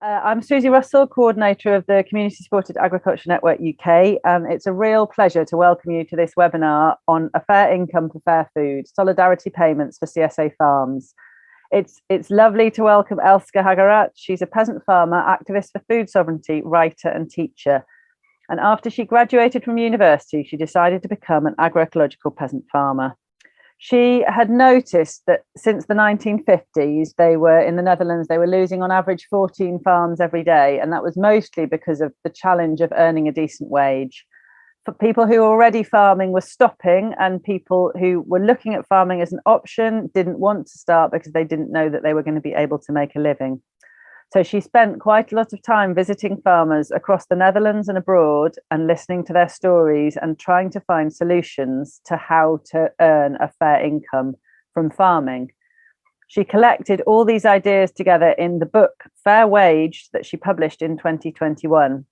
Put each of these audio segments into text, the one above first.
I'm Susie Russell, coordinator of the Community Supported Agriculture Network UK, and it's a real pleasure to welcome you to this webinar on a fair income for fair food, solidarity payments for CSA farms. It's lovely to welcome Elske Hageraats. She's a peasant farmer, activist for food sovereignty, writer and teacher. And after she graduated from university, she decided to become an agroecological peasant farmer. She had noticed that since the 1950s, in the Netherlands, they were losing on average 14 farms every day. And that was mostly because of the challenge of earning a decent wage. For people who were already farming were stopping, and people who were looking at farming as an option didn't want to start because they didn't know that they were going to be able to make a living. So she spent quite a lot of time visiting farmers across the Netherlands and abroad and listening to their stories and trying to find solutions to how to earn a fair income from farming. She collected all these ideas together in the book Fair Wage that she published in 2021.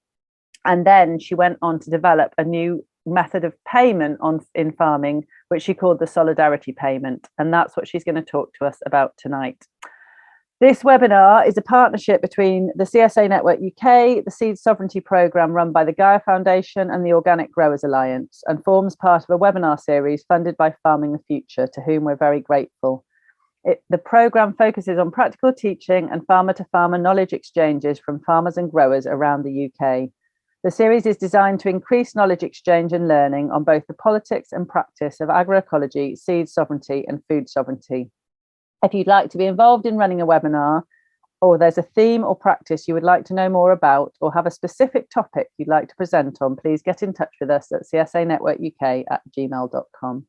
And then she went on to develop a new method of payment in farming, which she called the solidarity payment. And that's what she's going to talk to us about tonight. This webinar is a partnership between the CSA Network UK, the Seed Sovereignty Programme run by the Gaia Foundation and the Organic Growers Alliance, and forms part of a webinar series funded by Farming the Future, to whom we're very grateful. The programme focuses on practical teaching and farmer-to-farmer knowledge exchanges from farmers and growers around the UK. The series is designed to increase knowledge exchange and learning on both the politics and practice of agroecology, seed sovereignty and food sovereignty. If you'd like to be involved in running a webinar, or there's a theme or practice you would like to know more about, or have a specific topic you'd like to present on, please get in touch with us at csanetworkuk@gmail.com.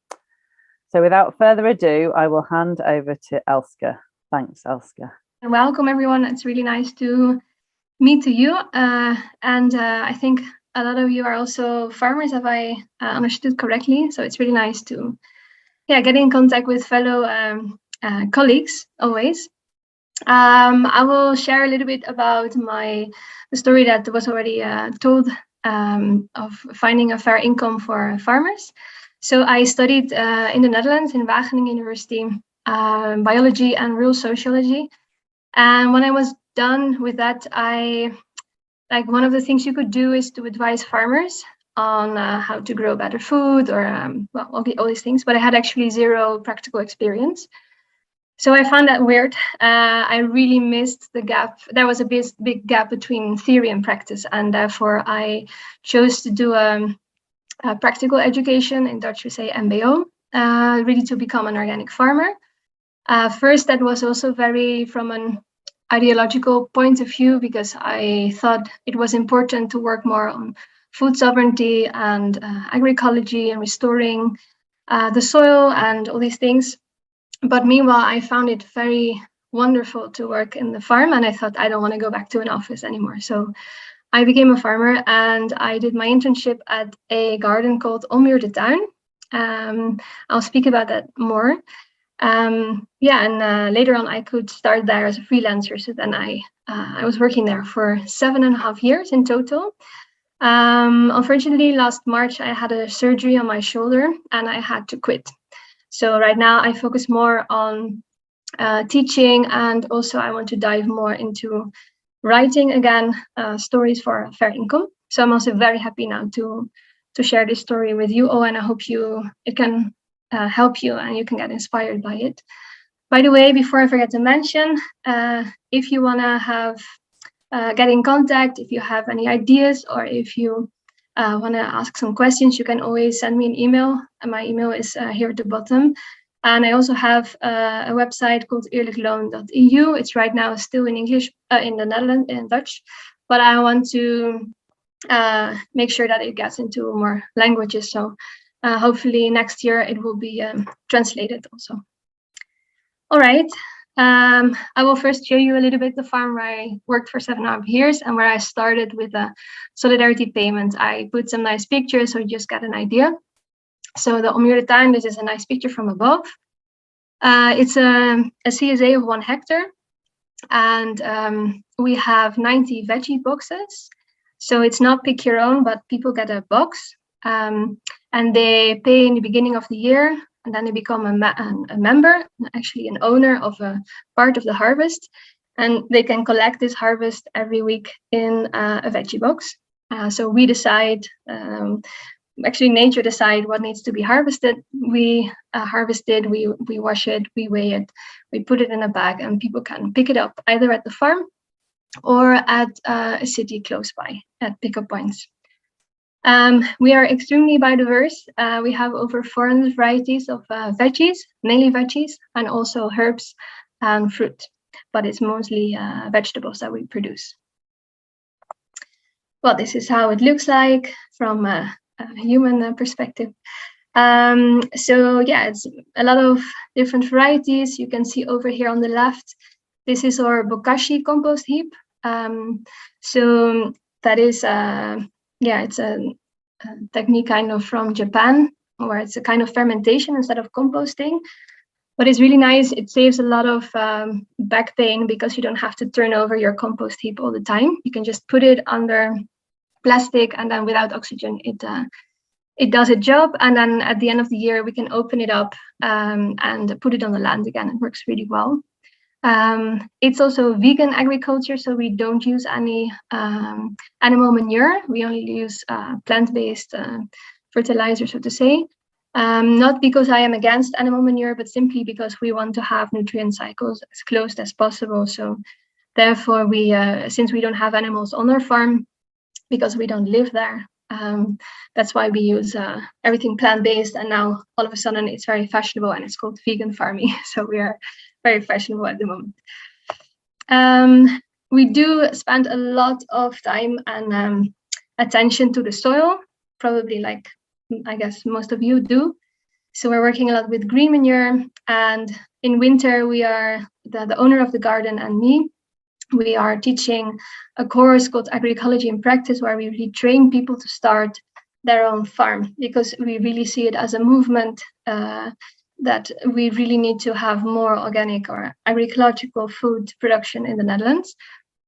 So without further ado, I will hand over to Elske. Thanks, Elske. Welcome, everyone. It's really nice to meet you. I think a lot of you are also farmers, if I understood correctly. So it's really nice to get in contact with fellow colleagues always. I will share a little bit about the story that was already told of finding a fair income for farmers. So I studied in the Netherlands in Wageningen University, biology and rural sociology. And when I was done with that, one of the things you could do is to advise farmers on how to grow better food or all these things, but I had actually zero practical experience. So I found that weird. I really missed the gap. There was a big gap between theory and practice, and therefore I chose to do a practical education. In Dutch we say MBO, really to become an organic farmer. First, that was also very from an ideological point of view, because I thought it was important to work more on food sovereignty and agroecology and restoring the soil and all these things. But meanwhile, I found it very wonderful to work in the farm, and I thought I don't want to go back to an office anymore. So I became a farmer, and I did my internship at a garden called Ommuurde Tuin. I'll speak about that more. Later on I could start there as a freelancer. So then I was working there for 7.5 years in total. Unfortunately, last March I had a surgery on my shoulder and I had to quit. So right now I focus more on teaching, and also I want to dive more into writing again, stories for fair income. So I'm also very happy now to share this story with you all, and I hope it can help you and you can get inspired by it. By the way, before I forget to mention, if you want to get in contact, if you have any ideas, or if you want to ask some questions, you can always send me an email. And my email is here at the bottom. And I also have a website called eerlijkloon.eu. It's right now still in English, in the Netherlands, in Dutch, but I want to make sure that it gets into more languages. So hopefully next year it will be translated also. All right. I will first show you a little bit the farm where I worked for 7.5 years and where I started with a solidarity payment. I put some nice pictures so you just get an idea. So the Ommuurde Tuin, this is a nice picture from above. It's a CSA of 1 hectare, and we have 90 veggie boxes. So it's not pick your own, but people get a box, and they pay in the beginning of the year, and then they become a member, actually an owner of a part of the harvest. And they can collect this harvest every week in a veggie box. So we decide, actually nature decide what needs to be harvested. We harvest it, we wash it, we weigh it, we put it in a bag, and people can pick it up either at the farm or at a city close by at pickup points. We are extremely biodiverse. We have over 400 varieties of veggies, mainly veggies, and also herbs and fruit, but it's mostly vegetables that we produce. Well, this is how it looks like from a human perspective. So yeah, it's a lot of different varieties. You can see over here on the left, this is our bokashi compost heap. So that is, it's a technique kind of from Japan, where it's a kind of fermentation instead of composting. But it's really nice. It saves a lot of back pain because you don't have to turn over your compost heap all the time. You can just put it under plastic, and then without oxygen, it does its job. And then at the end of the year, we can open it up and put it on the land again. It works really well. It's also vegan agriculture, so we don't use any animal manure. We only use plant-based fertilizer, so to say. Not because I am against animal manure, but simply because we want to have nutrient cycles as close as possible. So therefore, we since we don't have animals on our farm, because we don't live there, that's why we use everything plant-based. And now all of a sudden it's very fashionable and it's called vegan farming. So we are very fashionable at the moment. We do spend a lot of time and attention to the soil, probably like I guess most of you do. So we're working a lot with green manure, and in winter we are the owner of the garden and me. We are teaching a course called Agroecology in Practice, where we really train people to start their own farm, because we really see it as a movement that we really need to have more organic or agroecological food production in the Netherlands.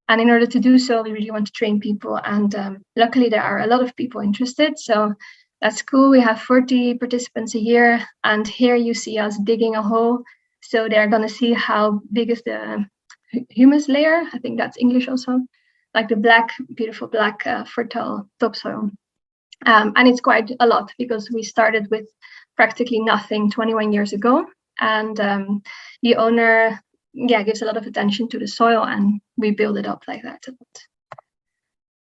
And in order to do so, we really want to train people. And luckily, there are a lot of people interested. So that's cool. We have 40 participants a year. And here you see us digging a hole. So they're going to see how big is the humus layer. I think that's English also. Like the black, beautiful black fertile topsoil. And it's quite a lot, because we started with practically nothing 21 years ago. And the owner gives a lot of attention to the soil, and we build it up like that.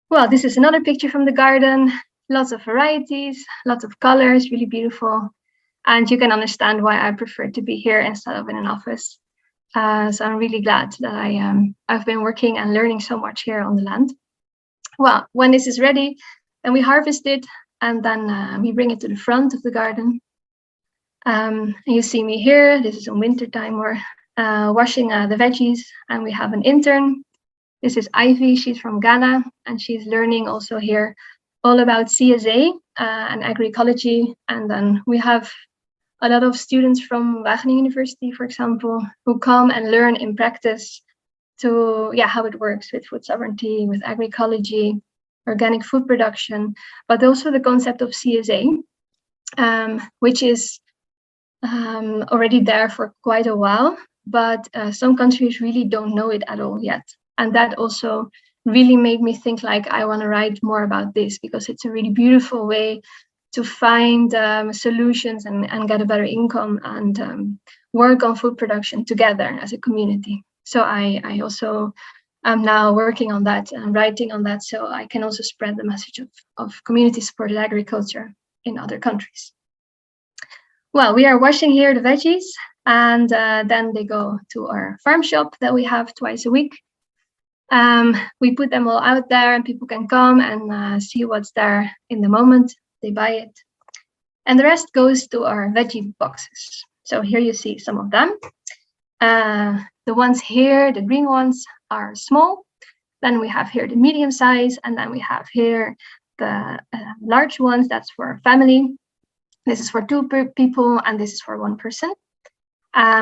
Well, this is another picture from the garden. Lots of varieties, lots of colors, really beautiful. And you can understand why I prefer to be here instead of in an office. So I'm really glad that I've been working and learning so much here on the land. Well, when this is ready, then we harvest it, and then we bring it to the front of the garden. And you see me here. This is in winter time. We're washing the veggies, and we have an intern. This is Ivy. She's from Ghana, and she's learning also here all about CSA and agroecology. And then we have a lot of students from Wageningen University, for example, who come and learn in practice to how it works with food sovereignty, with agroecology, organic food production, but also the concept of CSA, which is already there for quite a while, but some countries really don't know it at all yet. And that also really made me think like I want to write more about this, because it's a really beautiful way to find solutions and get a better income and work on food production together as a community. So I also am now working on that and writing on that, so I can also spread the message of community-supported agriculture in other countries. Well, we are washing here the veggies, and then they go to our farm shop that we have twice a week. We put them all out there, and people can come and see what's there in the moment. They buy it. And the rest goes to our veggie boxes. So here you see some of them. The ones here, the green ones, are small. Then we have here the medium size, and then we have here the large ones. That's for family. This is for 2 people, and this is for 1 person.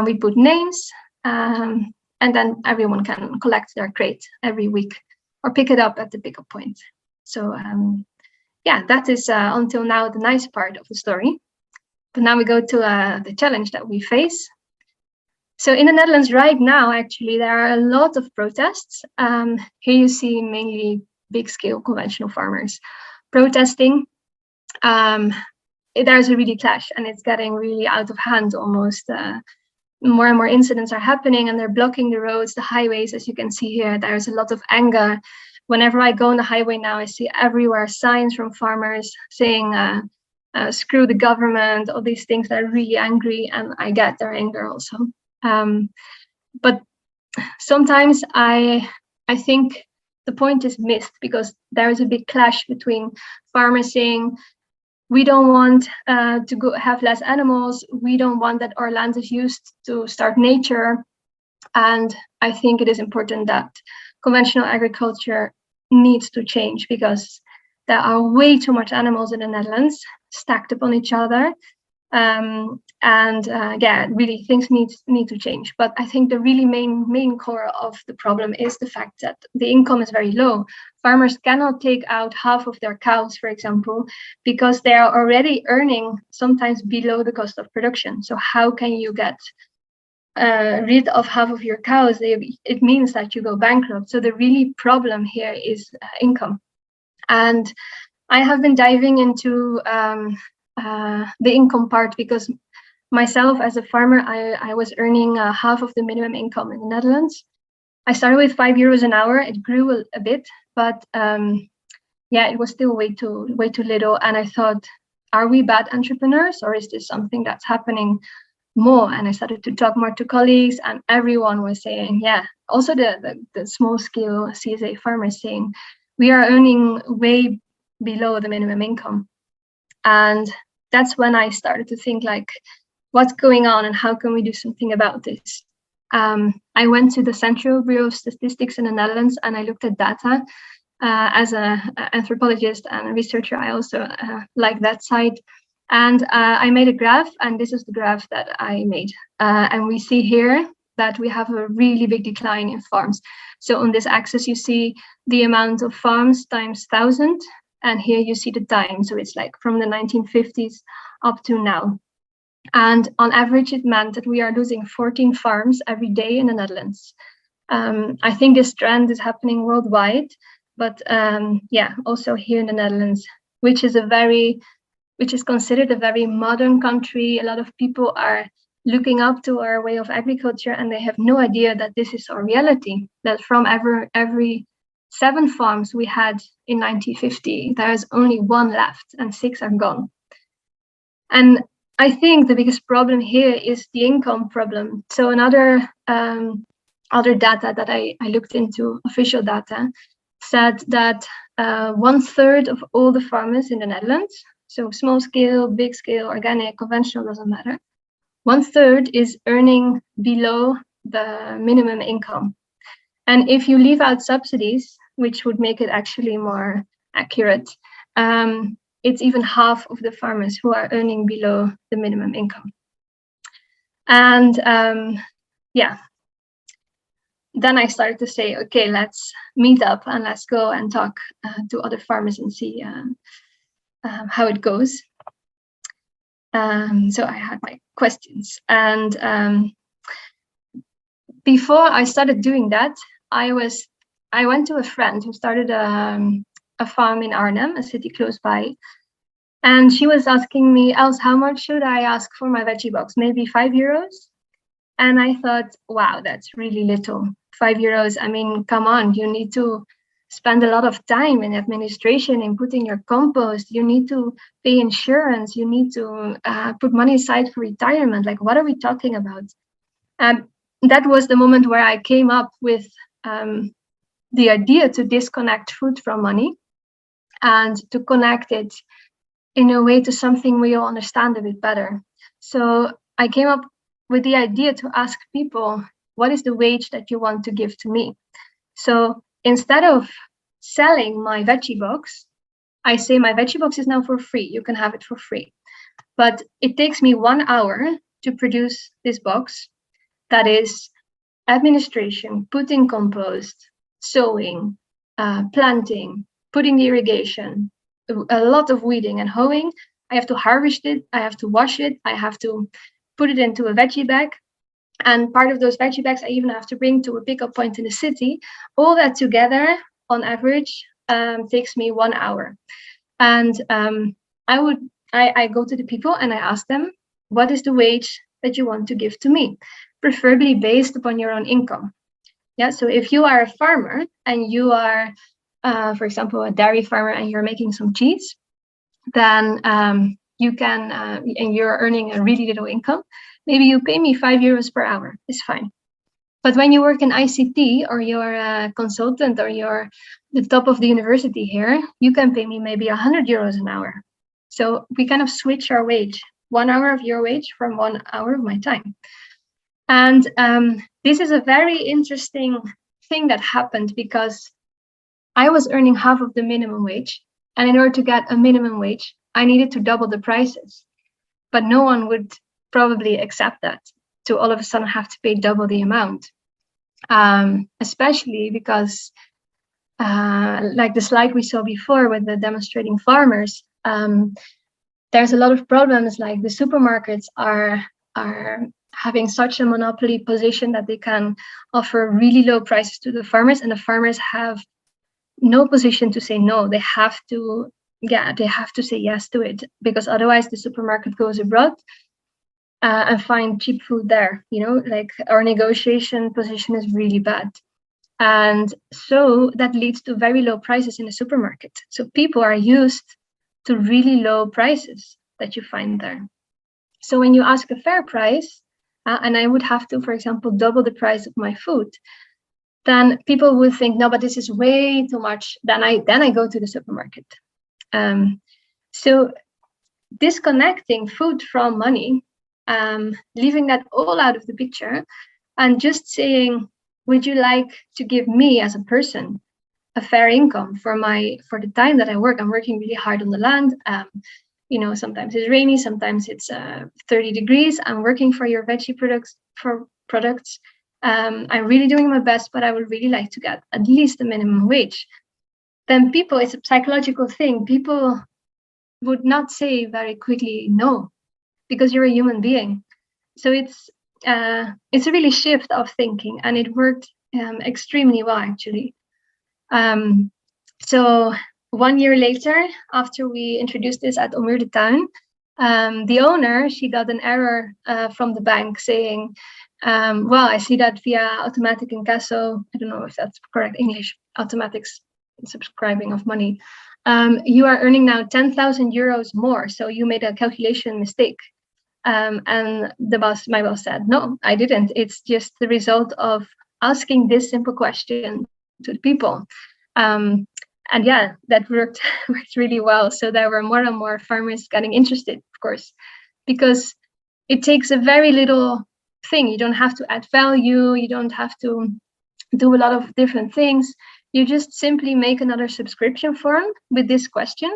We put names, and then everyone can collect their crate every week or pick it up at the pickup point. So that is until now the nice part of the story. But now we go to the challenge that we face. So in the Netherlands right now, actually, there are a lot of protests. Here you see mainly big-scale conventional farmers protesting. There's a really clash, and it's getting really out of hand almost. More and more incidents are happening, and they're blocking the roads, the highways. As you can see here, there's a lot of anger. Whenever I go on the highway now, I see everywhere signs from farmers saying, screw the government, all these things that are really angry, and I get their anger also. But sometimes I think the point is missed, because there is a big clash between farmers saying, we don't want to have less animals, we don't want that our land is used to start nature. And I think it is important that conventional agriculture needs to change, because there are way too much animals in the Netherlands stacked upon each other. Really things need to change. But I think the really main core of the problem is the fact that the income is very low. Farmers cannot take out half of their cows, for example, because they are already earning sometimes below the cost of production. So how can you get rid of half of your cows? It means that you go bankrupt. So the really problem here is income. And I have been diving into the income part, because myself as a farmer, I was earning half of the minimum income in the Netherlands. I started with €5 an hour. It grew a bit, but it was still way too little. And I thought, are we bad entrepreneurs, or is this something that's happening more? And I started to talk more to colleagues, and everyone was saying, yeah, also the small scale CSA farmers saying, we are earning way below the minimum income. And that's when I started to think, like, what's going on and how can we do something about this? I went to the Central Bureau of Statistics in the Netherlands, and I looked at data. As an anthropologist and a researcher, I also like that side. And I made a graph, and this is the graph that I made. And we see here that we have a really big decline in farms. So on this axis, you see the amount of farms times 1,000. And here you see the time. So it's like from the 1950s up to now. And on average, it meant that we are losing 14 farms every day in the Netherlands. I think this trend is happening worldwide, but also here in the Netherlands, which is considered a very modern country. A lot of people are looking up to our way of agriculture, and they have no idea that this is our reality, that from every 7 farms we had in 1950, there is only 1 left and 6 are gone. And I think the biggest problem here is the income problem. So another other data that I looked into, official data, said that 1/3 of all the farmers in the Netherlands, so small scale, big scale, organic, conventional, doesn't matter, 1/3 is earning below the minimum income. And if you leave out subsidies, which would make it actually more accurate, it's even half of the farmers who are earning below the minimum income. And then I started to say, okay, let's meet up and let's go and talk to other farmers and see how it goes. So I had my questions. And before I started doing that, I went to a friend who started a farm in Arnhem, a city close by. And she was asking me, Els, how much should I ask for my veggie box? Maybe €5? And I thought, wow, that's really little. €5, I mean, come on, you need to spend a lot of time in administration, in putting your compost, you need to pay insurance, you need to put money aside for retirement. Like, what are we talking about? And that was the moment where I came up with the idea to disconnect food from money and to connect it in a way to something we all understand a bit better. So I came up with the idea to ask people, what is the wage that you want to give to me? So instead of selling my veggie box, I say my veggie box is now for free. You can have it for free. But it takes me 1 hour to produce this box. That is administration, putting compost, sowing, planting, putting the irrigation, a lot of weeding and hoeing. I have to harvest it, I have to wash it, I have to put it into a veggie bag. And part of those veggie bags I even have to bring to a pickup point in the city. All that together, on average, takes me 1 hour. And I go to the people and I ask them, what is the wage that you want to give to me? Preferably based upon your own income. Yeah, so if you are a farmer and you are, for example, a dairy farmer and you're making some cheese, then you can, and you're earning a really little income, maybe you pay me €5 per hour, it's fine. But when you work in ICT or you're a consultant or you're the top of the university here, you can pay me maybe €100 an hour. So we kind of switch our wage, 1 hour of your wage from 1 hour of my time. And this is a very interesting thing that happened because I was earning half of the minimum wage. And in order to get a minimum wage, I needed to double the prices. But no one would probably accept that, to all of a sudden have to pay double the amount. Especially because, like the slide we saw before with the demonstrating farmers, there's a lot of problems, like the supermarkets are having such a monopoly position that they can offer really low prices to the farmers, and the farmers have no position to say no. They have to say yes to it, because otherwise the supermarket goes abroad and find cheap food there. Like our negotiation position is really bad. And so that leads to very low prices in the supermarket. So people are used to really low prices that you find there. So when you ask a fair price, and I would have to, for example, double the price of my food, then people would think, no, but this is way too much. Then I go to the supermarket. So disconnecting food from money, leaving that all out of the picture, and just saying, would you like to give me as a person a fair income for the time that I work? I'm working really hard on the land. Sometimes it's rainy, sometimes it's 30 degrees. I'm working for your veggie products. I'm really doing my best, but I would really like to get at least the minimum wage. Then it's a psychological thing. People would not say very quickly no, because you're a human being. So it's a really shift of thinking, and it worked extremely well, actually. So 1 year later, after we introduced this at Ommuurde Tuin, the owner, she got an error from the bank saying, well, I see that via automatic incasso, I don't know if that's correct English, automatic subscribing of money, you are earning now €10,000 more. So you made a calculation mistake. And my boss said, no, I didn't. It's just the result of asking this simple question to the people. And yeah, that worked really well. So there were more and more farmers getting interested, of course, because it takes a very little thing. You don't have to add value. You don't have to do a lot of different things. You just simply make another subscription form with this question.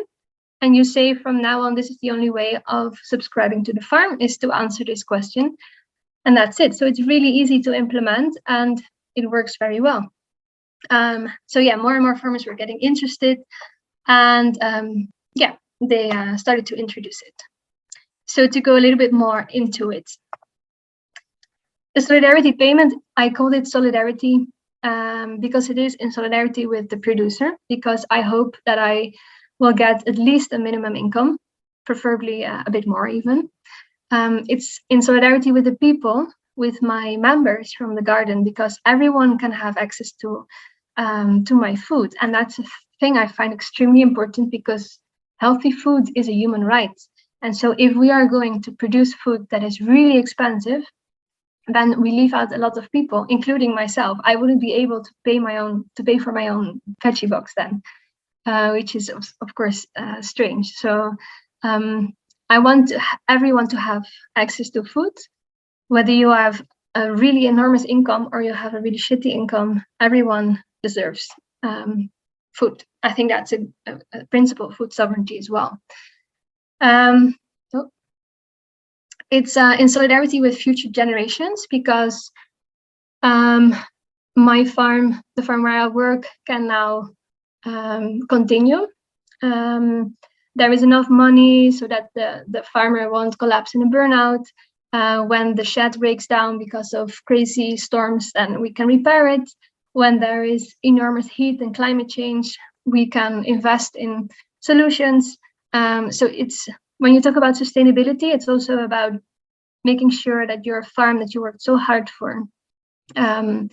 And you say, from now on, this is the only way of subscribing to the farm, is to answer this question. And that's it. So it's really easy to implement, and it works very well. So yeah, more and more farmers were getting interested, and they started to introduce it. So to go a little bit more into it, the solidarity payment, I called it solidarity because it is in solidarity with the producer, because I hope that I will get at least a minimum income, preferably a bit more even. It's in solidarity with the people, with my members from the garden, because everyone can have access to my food. And that's a thing I find extremely important, because healthy food is a human right. And so if we are going to produce food that is really expensive, then we leave out a lot of people, including myself. I wouldn't be able to pay for my own veggie box then, which is of course strange. So I want everyone to have access to food, whether you have a really enormous income or you have a really shitty income. Everyone deserves food. I think that's a principle of food sovereignty as well. So it's in solidarity with future generations, because my farm, the farm where I work, can now continue. There is enough money so that the farmer won't collapse in a burnout. When the shed breaks down because of crazy storms, then we can repair it. When there is enormous heat and climate change, we can invest in solutions. So it's, when you talk about sustainability, it's also about making sure that your farm that you worked so hard for can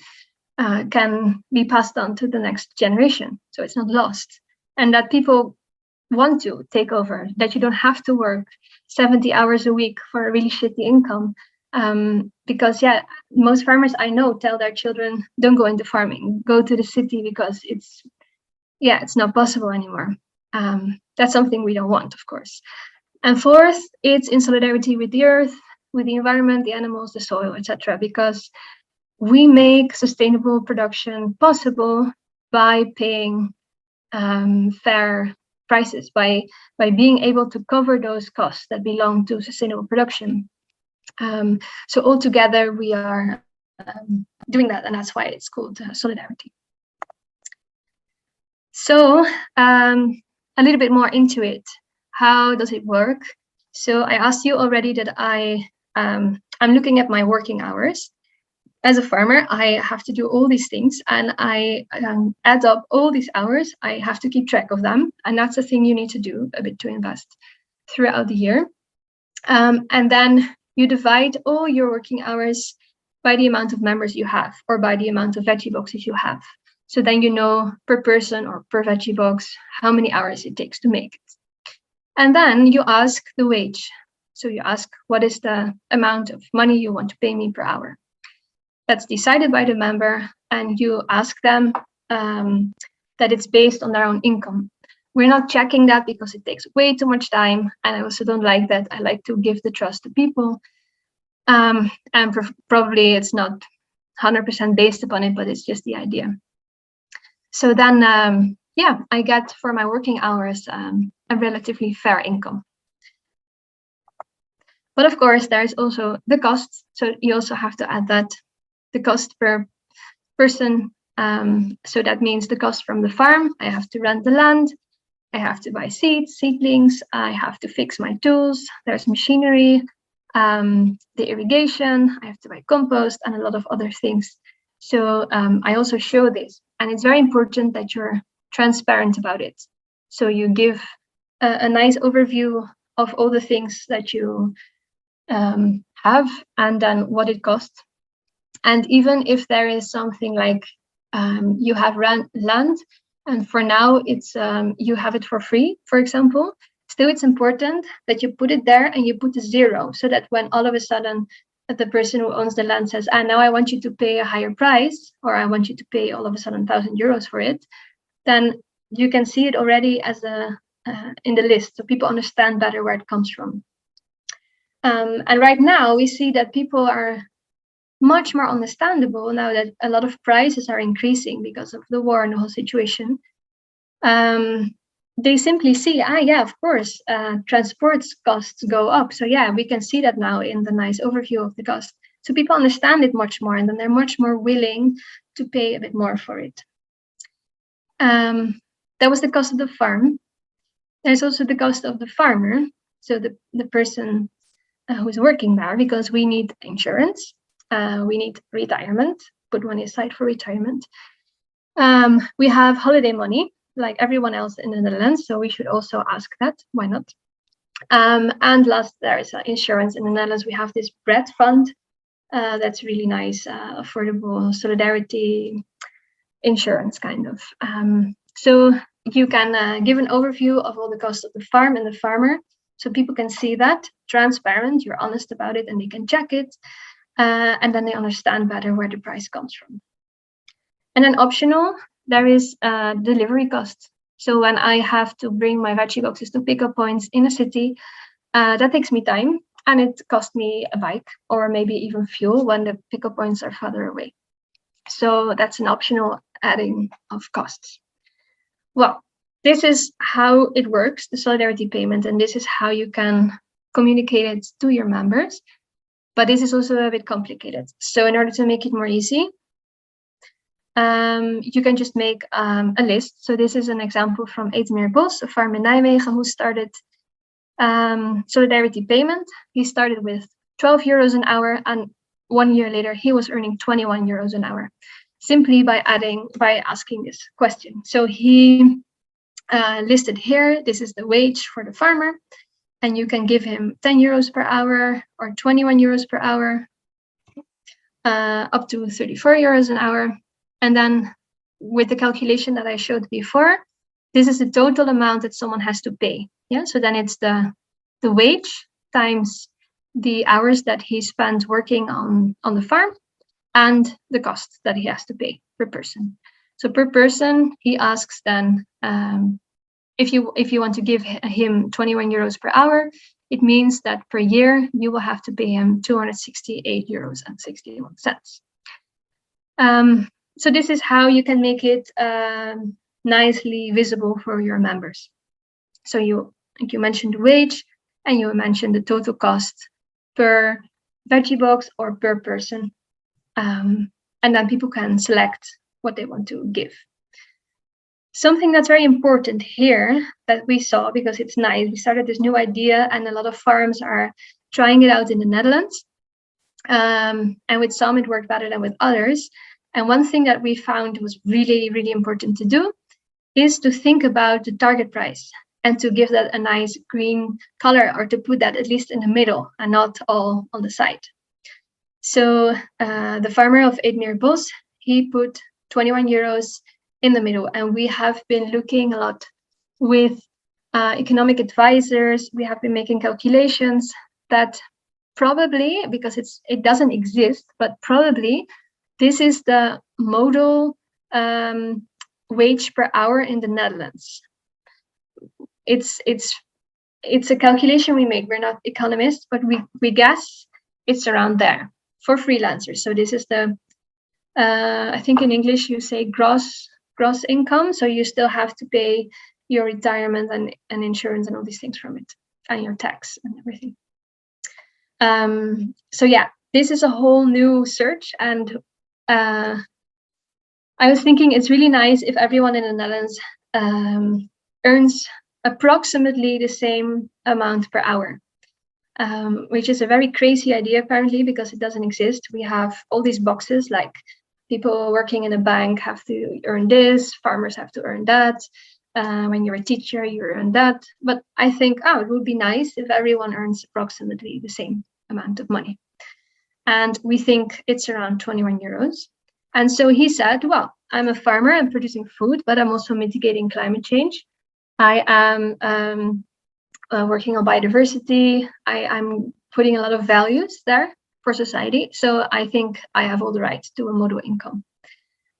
be passed on to the next generation, so it's not lost, and that people want to take over, that you don't have to work 70 hours a week for a really shitty income. Because most farmers I know tell their children, don't go into farming, go to the city, because it's not possible anymore. That's something we don't want, of course. And fourth, it's in solidarity with the earth, with the environment, the animals, the soil, etc. Because we make sustainable production possible by paying fair prices, by being able to cover those costs that belong to sustainable production. So altogether, we are doing that, and that's why it's called solidarity. So a little bit more into it. How does it work? So I asked you already that I'm looking at my working hours. As a farmer, I have to do all these things, and I add up all these hours. I have to keep track of them, and that's the thing you need to do a bit to invest throughout the year. And then you divide all your working hours by the amount of members you have, or by the amount of veggie boxes you have. So then you know per person or per veggie box how many hours it takes to make it. And then you ask the wage. So you ask, what is the amount of money you want to pay me per hour? That's decided by the member, and you ask them that it's based on their own income. We're not checking that because it takes way too much time, and I also don't like that. I like to give the trust to people, and probably it's not 100% based upon it, but it's just the idea. So then, I get for my working hours a relatively fair income. But of course, there's also the costs. So you also have to add that, the cost per person. So that means the cost from the farm. I have to rent the land. I have to buy seeds, seedlings. I have to fix my tools. There's machinery, the irrigation. I have to buy compost and a lot of other things. So I also show this, and it's very important that you're transparent about it. So you give a nice overview of all the things that you have, and then what it costs. And even if there is something like you have land, and for now it's you have it for free, for example, still it's important that you put it there and you put a 0, so that when all of a sudden the person who owns the land says, now I want you to pay a higher price, or I want you to pay all of a sudden 1,000 euros for it, then you can see it already as in the list, so people understand better where it comes from. And right now we see that people are much more understandable now that a lot of prices are increasing because of the war and the whole situation. They simply see, of course, transport costs go up. So we can see that now in the nice overview of the cost. So people understand it much more, and then they're much more willing to pay a bit more for it. That was the cost of the farm. There's also the cost of the farmer, so the person who's working there, because we need insurance. We need retirement, put money aside for retirement. We have holiday money, like everyone else in the Netherlands, so we should also ask that, why not? And last, there is insurance. In the Netherlands, we have this bread fund that's really nice, affordable solidarity insurance, kind of. So you can give an overview of all the costs of the farm and the farmer, so people can see that, transparent, you're honest about it, and they can check it. And then they understand better where the price comes from. And then optional, there is delivery cost. So when I have to bring my veggie boxes to pickup points in a city, that takes me time, and it costs me a bike or maybe even fuel when the pickup points are further away. So that's an optional adding of costs. Well, this is how it works, the solidarity payment, and this is how you can communicate it to your members. But this is also a bit complicated. So in order to make it more easy, you can just make a list. So this is an example from Eetmeer Bos, a farm in Nijmegen, who started solidarity payment. He started with 12 euros an hour, and 1 year later he was earning 21 euros an hour, simply by asking this question. So he listed here, this is the wage for the farmer, and you can give him 10 euros per hour or 21 euros per hour, up to 34 euros an hour. And then with the calculation that I showed before, this is the total amount that someone has to pay. Yeah, so then it's the wage times the hours that he spent working on the farm and the cost that he has to pay per person. So per person, he asks then, if you want to give him 21 euros per hour, it means that per year you will have to pay him 268 euros and 61 cents. So this is how you can make it nicely visible for your members. So you mentioned the wage, and you mentioned the total cost per veggie box or per person, and then people can select what they want to give. Something that's very important here that we saw, because it's nice, we started this new idea and a lot of farms are trying it out in the Netherlands, and with some it worked better than with others. And one thing that we found was really, really important to do is to think about the target price and to give that a nice green color, or to put that at least in the middle and not all on the side. So the farmer of Eetmeerbos, he put 21 euros in the middle. And we have been looking a lot with economic advisors. We have been making calculations that probably, because it doesn't exist, but probably this is the modal wage per hour in the Netherlands. It's a calculation we make. We're not economists, but we guess it's around there for freelancers. So this is the I think in English you say gross income. So you still have to pay your retirement and insurance and all these things from it, and your tax and everything. So yeah, this is a whole new search, and I was thinking it's really nice if everyone in the Netherlands earns approximately the same amount per hour, which is a very crazy idea apparently, because it doesn't exist. We have all these boxes, like people working in a bank have to earn this, farmers have to earn that, when you're a teacher, you earn that. But I think, it would be nice if everyone earns approximately the same amount of money. And we think it's around 21 euros. And so he said, well, I'm a farmer, I'm producing food, but I'm also mitigating climate change. I am working on biodiversity. I'm putting a lot of values there for society. So I think I have all the right to a modal income.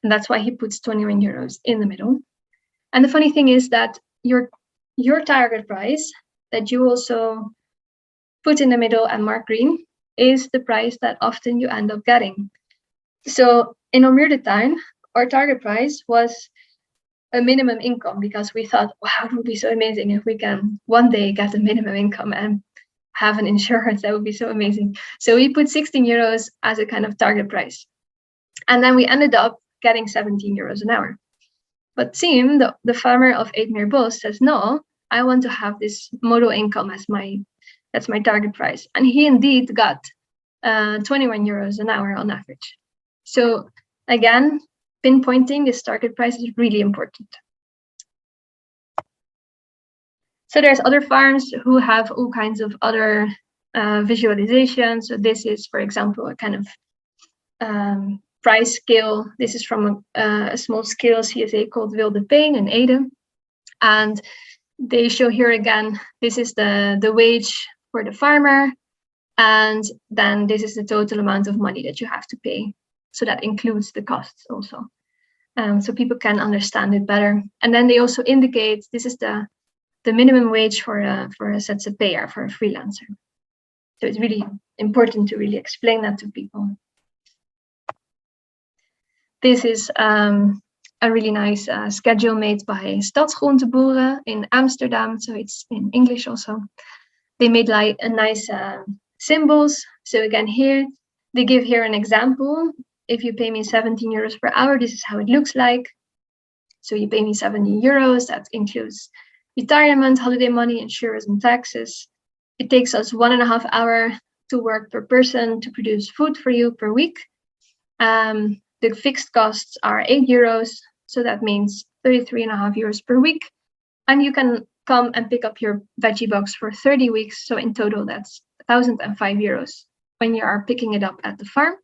And that's why he puts 21 euros in the middle. And the funny thing is that your target price that you also put in the middle and mark green is the price that often you end up getting. So in Ommuurde Tuin, our target price was a minimum income, because we thought, wow, it would be so amazing if we can one day get a minimum income and have an insurance. That would be so amazing. So we put 16 euros as a kind of target price. And then we ended up getting 17 euros an hour. But Siem, the farmer of Eetmeerbos, says, no, I want to have this modal income as that's my target price. And he indeed got 21 euros an hour on average. So again, pinpointing this target price is really important. So there's other farms who have all kinds of other visualizations. So this is, for example, a kind of price scale. This is from a small scale CSA called Wilde Peen in Ede. And they show here again, this is the wage for the farmer. And then this is the total amount of money that you have to pay. So that includes the costs also. So people can understand it better. And then they also indicate this is the minimum wage for a ZZP'er, for a freelancer. So it's really important to really explain that to people. This is a really nice schedule made by Stadsgroenteboeren in Amsterdam. So it's in English also. They made like a nice symbols. So again, here they give here an example. If you pay me 17 euros per hour, this is how it looks like. So you pay me 17 euros. That includes retirement, holiday money, insurance, and taxes. It takes us 1.5 hours to work per person to produce food for you per week. The fixed costs are €8, so that means 33.5 euros per week. And you can come and pick up your veggie box for 30 weeks. So in total, that's 1,005 euros when you are picking it up at the farm.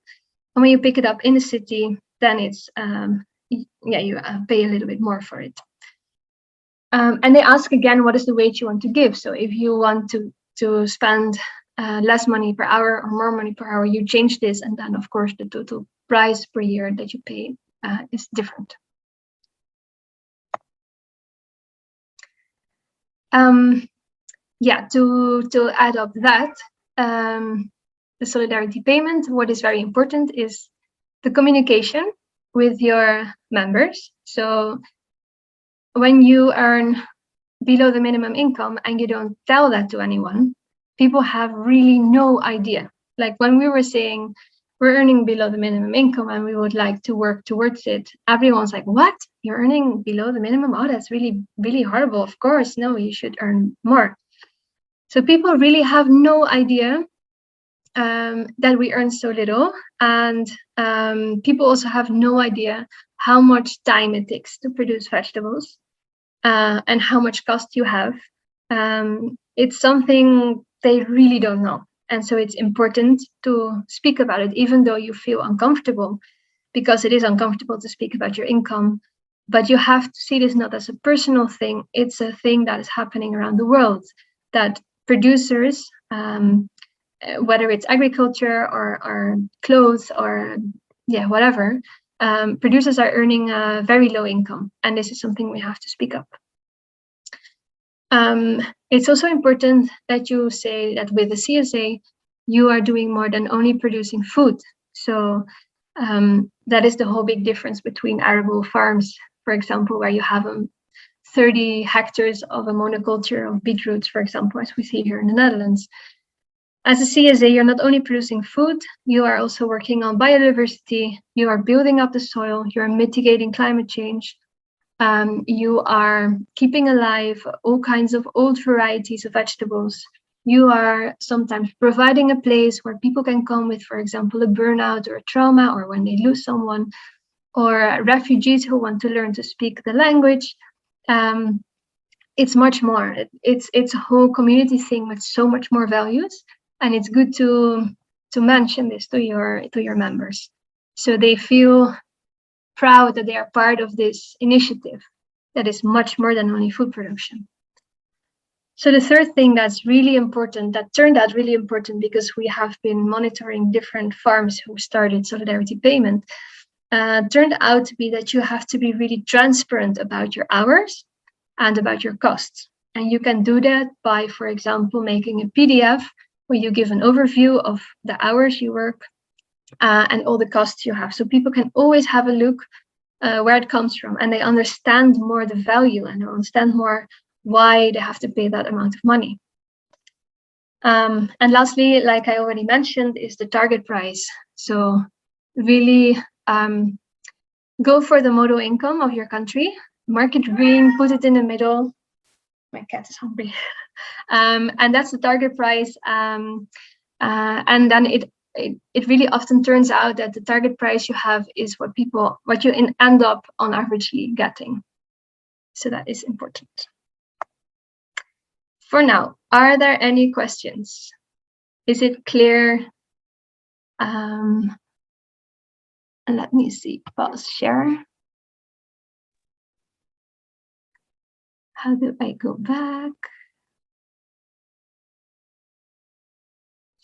And when you pick it up in the city, then it's, you pay a little bit more for it. And they ask again, what is the weight you want to give? So if you want to spend less money per hour or more money per hour, you change this. And then, of course, the total price per year that you pay is different. To add up that, the solidarity payment, what is very important is the communication with your members. So when you earn below the minimum income and you don't tell that to anyone, people have really no idea. Like when we were saying we're earning below the minimum income and we would like to work towards it, everyone's like, what? You're earning below the minimum? Oh, that's really, really horrible. Of course, no, you should earn more. So people really have no idea that we earn so little. And people also have no idea how much time it takes to produce vegetables and how much cost you have. It's something they really don't know. And so it's important to speak about it, even though you feel uncomfortable, because it is uncomfortable to speak about your income. But you have to see this not as a personal thing. It's a thing that is happening around the world, that producers, whether it's agriculture or clothes or whatever, producers are earning a very low income. And this is something we have to speak up. It's also important that you say that with the CSA, you are doing more than only producing food. So that is the whole big difference between arable farms, for example, where you have 30 hectares of a monoculture of beetroots, for example, as we see here in the Netherlands. As a CSA, you're not only producing food, you are also working on biodiversity, you are building up the soil, you're mitigating climate change, you are keeping alive all kinds of old varieties of vegetables. You are sometimes providing a place where people can come with, for example, a burnout or a trauma, or when they lose someone, or refugees who want to learn to speak the language. It's much more. It's a whole community thing with so much more values, and it's good to mention this to your members, so they feel proud that they are part of this initiative that is much more than only food production. So the third thing that's really important, that turned out really important because we have been monitoring different farms who started solidarity payment, turned out to be that you have to be really transparent about your hours and about your costs. And you can do that by, for example, making a PDF where you give an overview of the hours you work and all the costs you have. So people can always have a look where it comes from, and they understand more the value and understand more why they have to pay that amount of money. And lastly, like I already mentioned, is the target price. So really go for the model income of your country, mark it green, put it in the middle. My cat is hungry. And that's the target price. And then it really often turns out that the target price you have is what you end up on averagely getting. So that is important. For now, are there any questions? Is it clear? And let me see, pause share. How do I go back?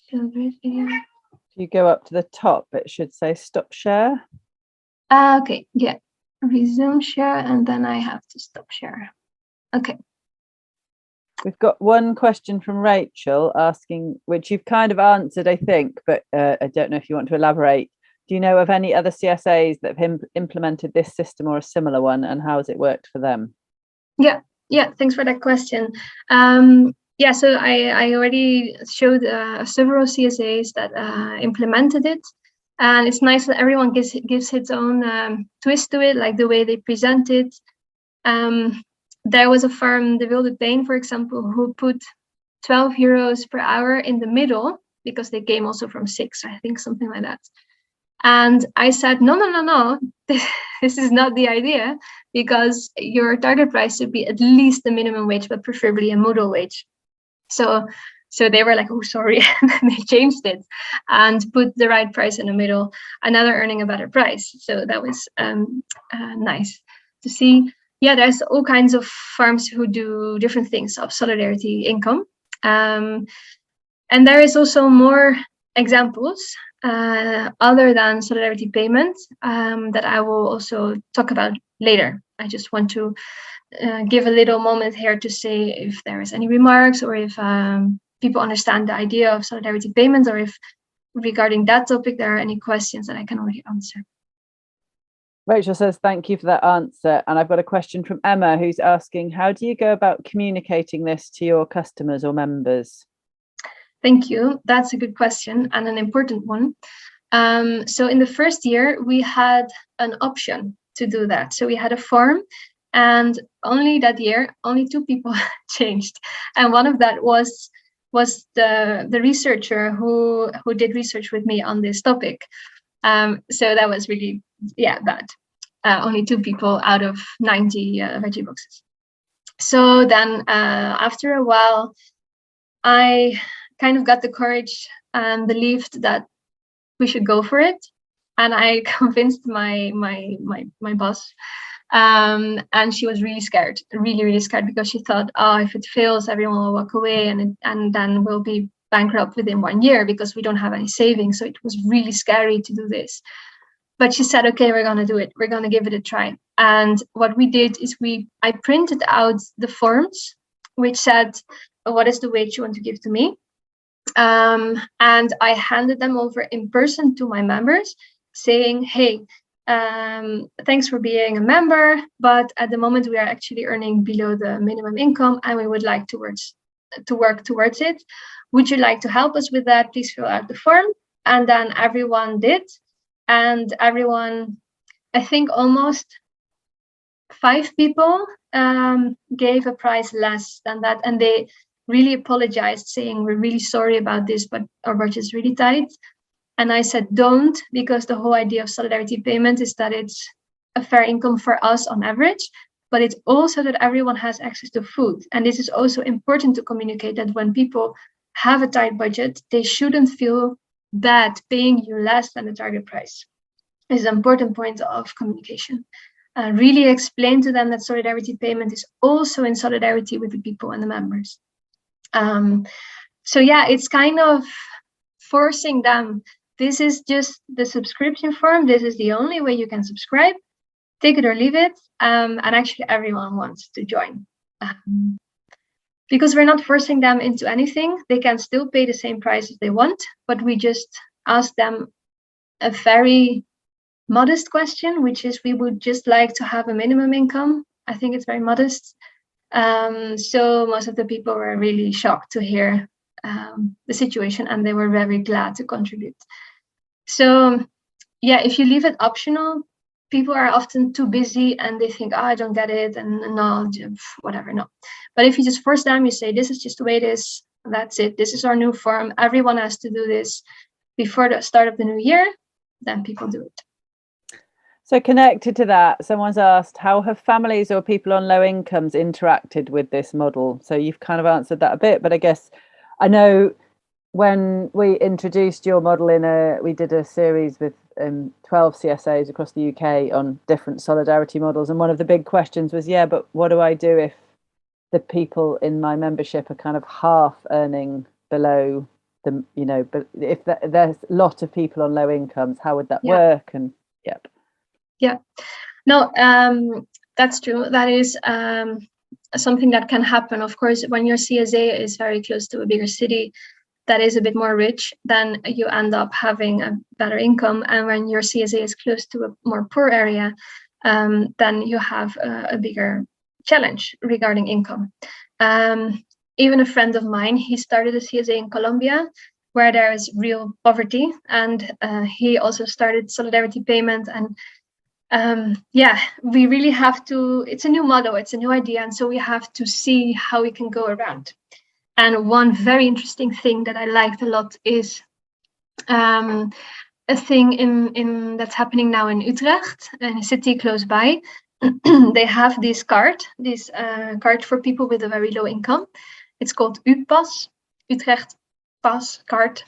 Show this video. If you go up to the top, it should say stop share. Okay, yeah, resume share, and then I have to stop share. Okay. We've got one question from Rachel asking, which you've kind of answered, I think, but I don't know if you want to elaborate. Do you know of any other CSAs that have implemented this system or a similar one, and how has it worked for them? Yeah, thanks for that question. So I already showed several CSAs that implemented it, and it's nice that everyone gives its own twist to it, like the way they present it. There was a farm, the Wilde Tuin, for example, who put 12 euros per hour in the middle, because they came also from 6, I think, something like that. And I said, no, this is not the idea, because your target price should be at least the minimum wage, but preferably a modal wage. So they were like, oh, sorry, and then they changed it and put the right price in the middle, and now they're earning a better price. So that was nice to see. Yeah, there's all kinds of farms who do different things of solidarity income. And there is also more examples other than solidarity payments that I will also talk about later. I just want to give a little moment here to say if there is any remarks, or if people understand the idea of solidarity payments, or if regarding that topic there are any questions that I can already answer. Rachel says, thank you for that answer. And I've got a question from Emma, who's asking, how do you go about communicating this to your customers or members? Thank you. That's a good question, and an important one. So in the first year, we had an option to do that. So we had a form, and only that year, only 2 people changed. And one of that was the researcher who did research with me on this topic. So that was really, bad. Only 2 people out of 90 veggie boxes. So then after a while, I kind of got the courage and believed that we should go for it. And I convinced my boss. And she was really scared, really scared, because she thought, oh, if it fails, everyone will walk away, and then we'll be bankrupt within 1 year because we don't have any savings. So it was really scary to do this. But she said, okay, we're going to do it. We're going to give it a try. And what we did is I printed out the forms, which said, what is the wage you want to give to me? And I handed them over in person to my members, saying, hey, thanks for being a member, but at the moment we are actually earning below the minimum income, and we would like to work towards it. Would you like to help us with that? Please fill out the form. And then everyone did. And everyone, I think almost 5 people gave a price less than that. And they really apologized, saying, we're really sorry about this, but our budget is really tight. And I said, don't, because the whole idea of solidarity payment is that it's a fair income for us on average, but it's also that everyone has access to food. And this is also important to communicate, that when people have a tight budget, they shouldn't feel bad paying you less than the target price. This is an important point of communication. Really explain to them that solidarity payment is also in solidarity with the people and the members. So yeah, it's kind of forcing them. This is just the subscription form. This is the only way you can subscribe. Take it or leave it. And actually everyone wants to join. Because we're not forcing them into anything. They can still pay the same price if they want, but we just ask them a very modest question, which is, we would just like to have a minimum income. I think it's very modest. So most of the people were really shocked to hear the situation, and they were very glad to contribute. So yeah, if you leave it optional, people are often too busy and they think, oh, I don't get it, and no, whatever, no. But if you just force them, you say, this is just the way it is, that's it, this is our new form, everyone has to do this before the start of the new year, then people do it. So connected to that, someone's asked, how have families or people on low incomes interacted with this model? So you've kind of answered that a bit, but I guess I know when we introduced your model we did a series with 12 CSAs across the UK on different solidarity models. And one of the big questions was, yeah, but what do I do if the people in my membership are kind of half earning below the, but if there's a lot of people on low incomes, how would that work? And yeah, no, that's true. That is something that can happen. Of course, when your CSA is very close to a bigger city that is a bit more rich, then you end up having a better income. And when your CSA is close to a more poor area, then you have a bigger challenge regarding income. Even a friend of mine, he started a CSA in Colombia, where there is real poverty, and he also started solidarity payment. And we really have to, it's a new model, it's a new idea, and so we have to see how we can go around. And one very interesting thing that I liked a lot is a thing in that's happening now in Utrecht, in a city close by. They have this card for people with a very low income. It's called UPAS, Utrecht Pass card.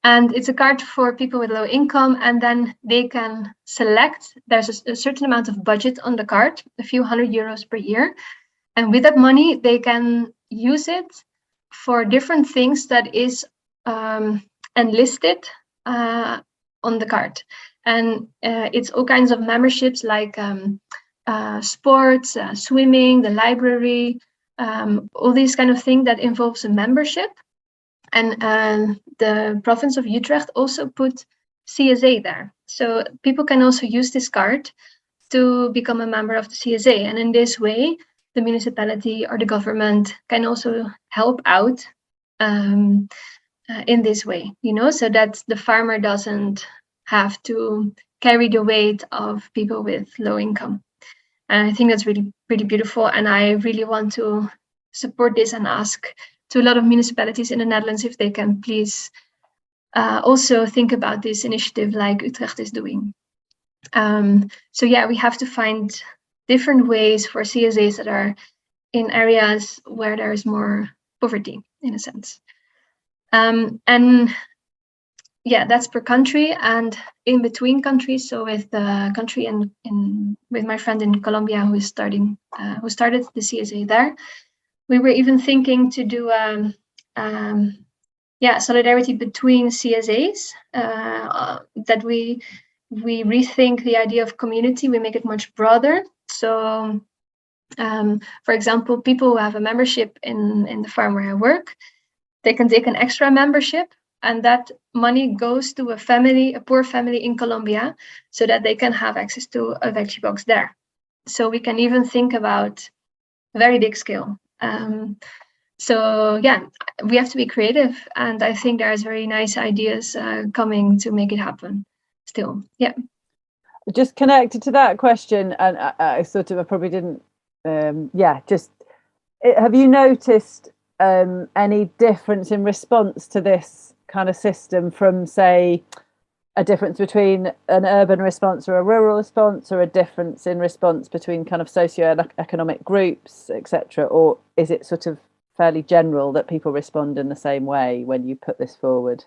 And it's a card for people with low income, and then they can select, there's a certain amount of budget on the card, a few €100 per year. And with that money, they can use it for different things that is enlisted on the card. And it's all kinds of memberships like sports, swimming, the library, all these kind of things that involves a membership. And the province of Utrecht also put CSA there. So people can also use this card to become a member of the CSA. And in this way, the municipality or the government can also help out in this way, so that the farmer doesn't have to carry the weight of people with low income. And I think that's really, really beautiful. And I really want to support this and ask to a lot of municipalities in the Netherlands if they can please also think about this initiative like Utrecht is doing. So yeah, we have to find different ways for CSAs that are in areas where there is more poverty, in a sense. And yeah, that's per country and in between countries. So with the country with my friend in Colombia who started the CSA there, we were even thinking to do solidarity between CSAs, that we rethink the idea of community, we make it much broader. So for example, people who have a membership in the farm where I work, they can take an extra membership, and that money goes to a poor family in Colombia, so that they can have access to a veggie box there. So we can even think about a very big scale. So yeah, we have to be creative, and I think there's very nice ideas coming to make it happen still. Yeah. Just connected to that question, and I probably didn't, have you noticed any difference in response to this kind of system from, say, a difference between an urban response or a rural response, or a difference in response between kind of socio-economic groups, etc.? Or is it sort of fairly general that people respond in the same way when you put this forward?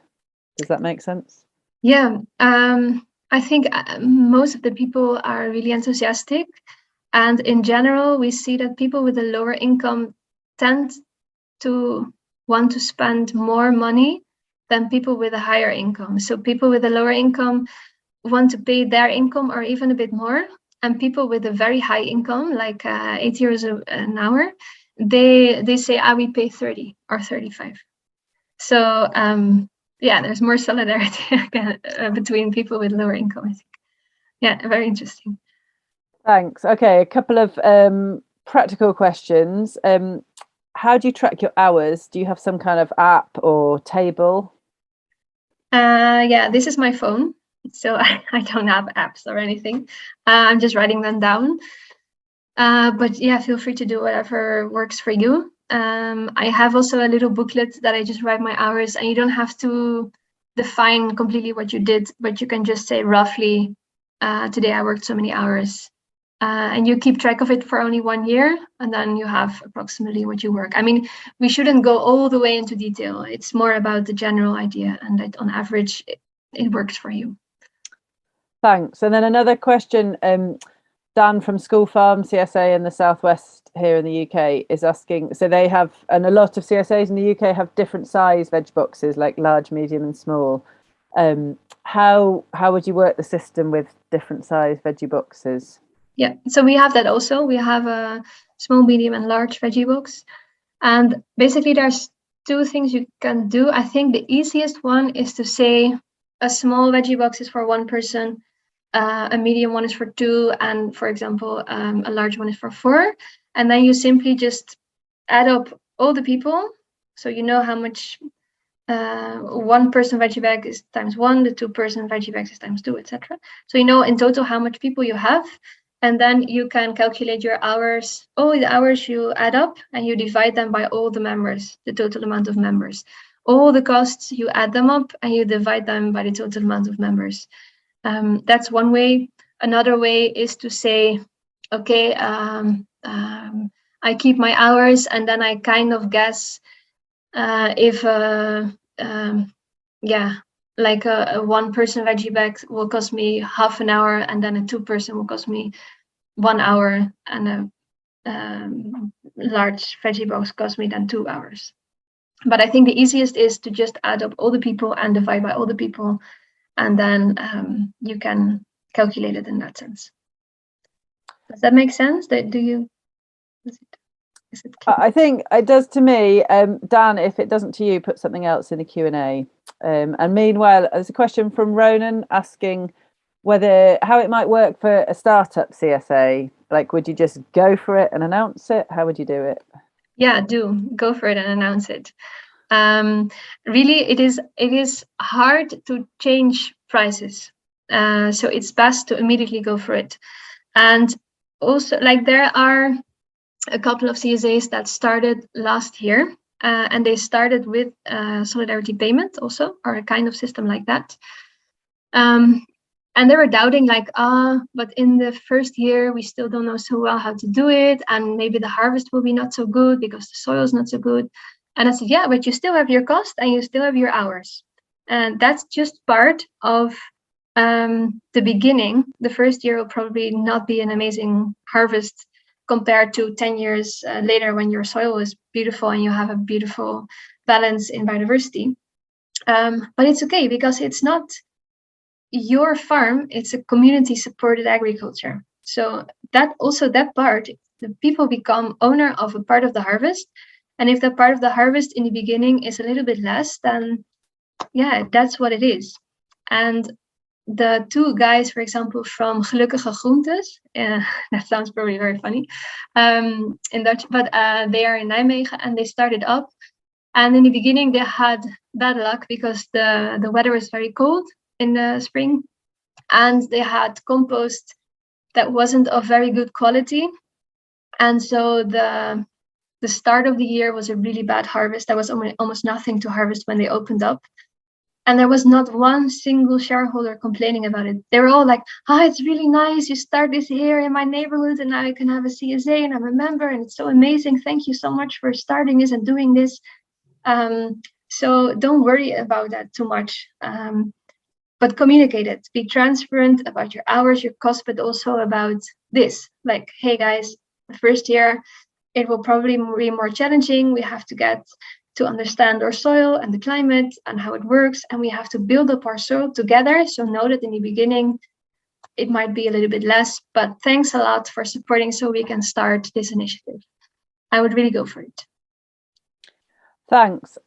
Does that make sense? Yeah, I think most of the people are really enthusiastic. And in general, we see that people with a lower income tend to want to spend more money than people with a higher income. So people with a lower income want to pay their income or even a bit more. And people with a very high income, like €8 an hour, they say, we pay 30 or 35. So there's more solidarity between people with lower income, I think. Yeah, very interesting. Thanks. Okay, a couple of practical questions. How do you track your hours? Do you have some kind of app or table? This is my phone. So I don't have apps or anything. I'm just writing them down. But yeah, feel free to do whatever works for you. I have also a little booklet that I just write my hours, and you don't have to define completely what you did, but you can just say roughly, today I worked so many hours. And you keep track of it for only 1 year, and then you have approximately what you work. I mean, we shouldn't go all the way into detail. It's more about the general idea, and that on average, it works for you. Thanks. And then another question, Dan from School Farm CSA in the Southwest here in the UK is asking, so they have, and a lot of CSAs in the UK have different size veg boxes, like large, medium and small. How would you work the system with different size veggie boxes? Yeah, so we have that also. We have a small, medium and large veggie box. And basically there's two things you can do. I think the easiest one is to say a small veggie box is for one person, a medium one is for two, and for example, a large one is for 4. And then you simply just add up all the people. So you know how much one person veggie bag is times 1, the 2-person veggie bags is times 2, etc. So you know in total how much people you have. And then you can calculate your hours, all the hours you add up, and you divide them by all the members, the total amount of members. All the costs, you add them up and you divide them by the total amount of members. That's one way. Another way is to say, okay, I keep my hours and then I kind of guess if like a one person veggie bag will cost me half an hour, and then a 2-person will cost me 1 hour, and a large veggie box cost me then 2 hours. But I think the easiest is to just add up all the people and divide by all the people, and then you can calculate it in that sense. Does that make sense? Is it clear? I think it does to me. Dan, if it doesn't to you, put something else in the Q&A. And meanwhile, there's a question from Ronan asking how it might work for a startup CSA. Like, would you just go for it and announce it? How would you do it? Yeah, go for it and announce it. Really, it is hard to change prices. So it's best to immediately go for it. And also, like, there are a couple of CSAs that started last year, and they started with solidarity payment also, or a kind of system like that. And they were doubting, like, but in the first year, we still don't know so well how to do it. And maybe the harvest will be not so good because the soil is not so good. And I said, yeah, but you still have your cost and you still have your hours. And that's just part of the beginning. The first year will probably not be an amazing harvest compared to 10 years later, when your soil is beautiful and you have a beautiful balance in biodiversity. But it's okay, because it's not your farm, it's a community supported agriculture. So that part, the people become owner of a part of the harvest. And if the part of the harvest in the beginning is a little bit less, then yeah, that's what it is. And the two guys, for example, from Gelukkige Groentes, that sounds probably very funny in Dutch, but they are in Nijmegen and they started up. And in the beginning, they had bad luck because the weather was very cold in the spring, and they had compost that wasn't of very good quality. And so the start of the year was a really bad harvest. There was almost nothing to harvest when they opened up. And there was not one single shareholder complaining about it. They were all like, it's really nice. You start this here in my neighborhood, and now I can have a CSA and I'm a member, and it's so amazing. Thank you so much for starting this and doing this. So don't worry about that too much. But communicate it. Be transparent about your hours, your cost, but also about this. Like, hey guys, the first year, it will probably be more challenging. We have to get to understand our soil and the climate and how it works. And we have to build up our soil together. So know that in the beginning, it might be a little bit less, but thanks a lot for supporting so we can start this initiative. I would really go for it. Thanks.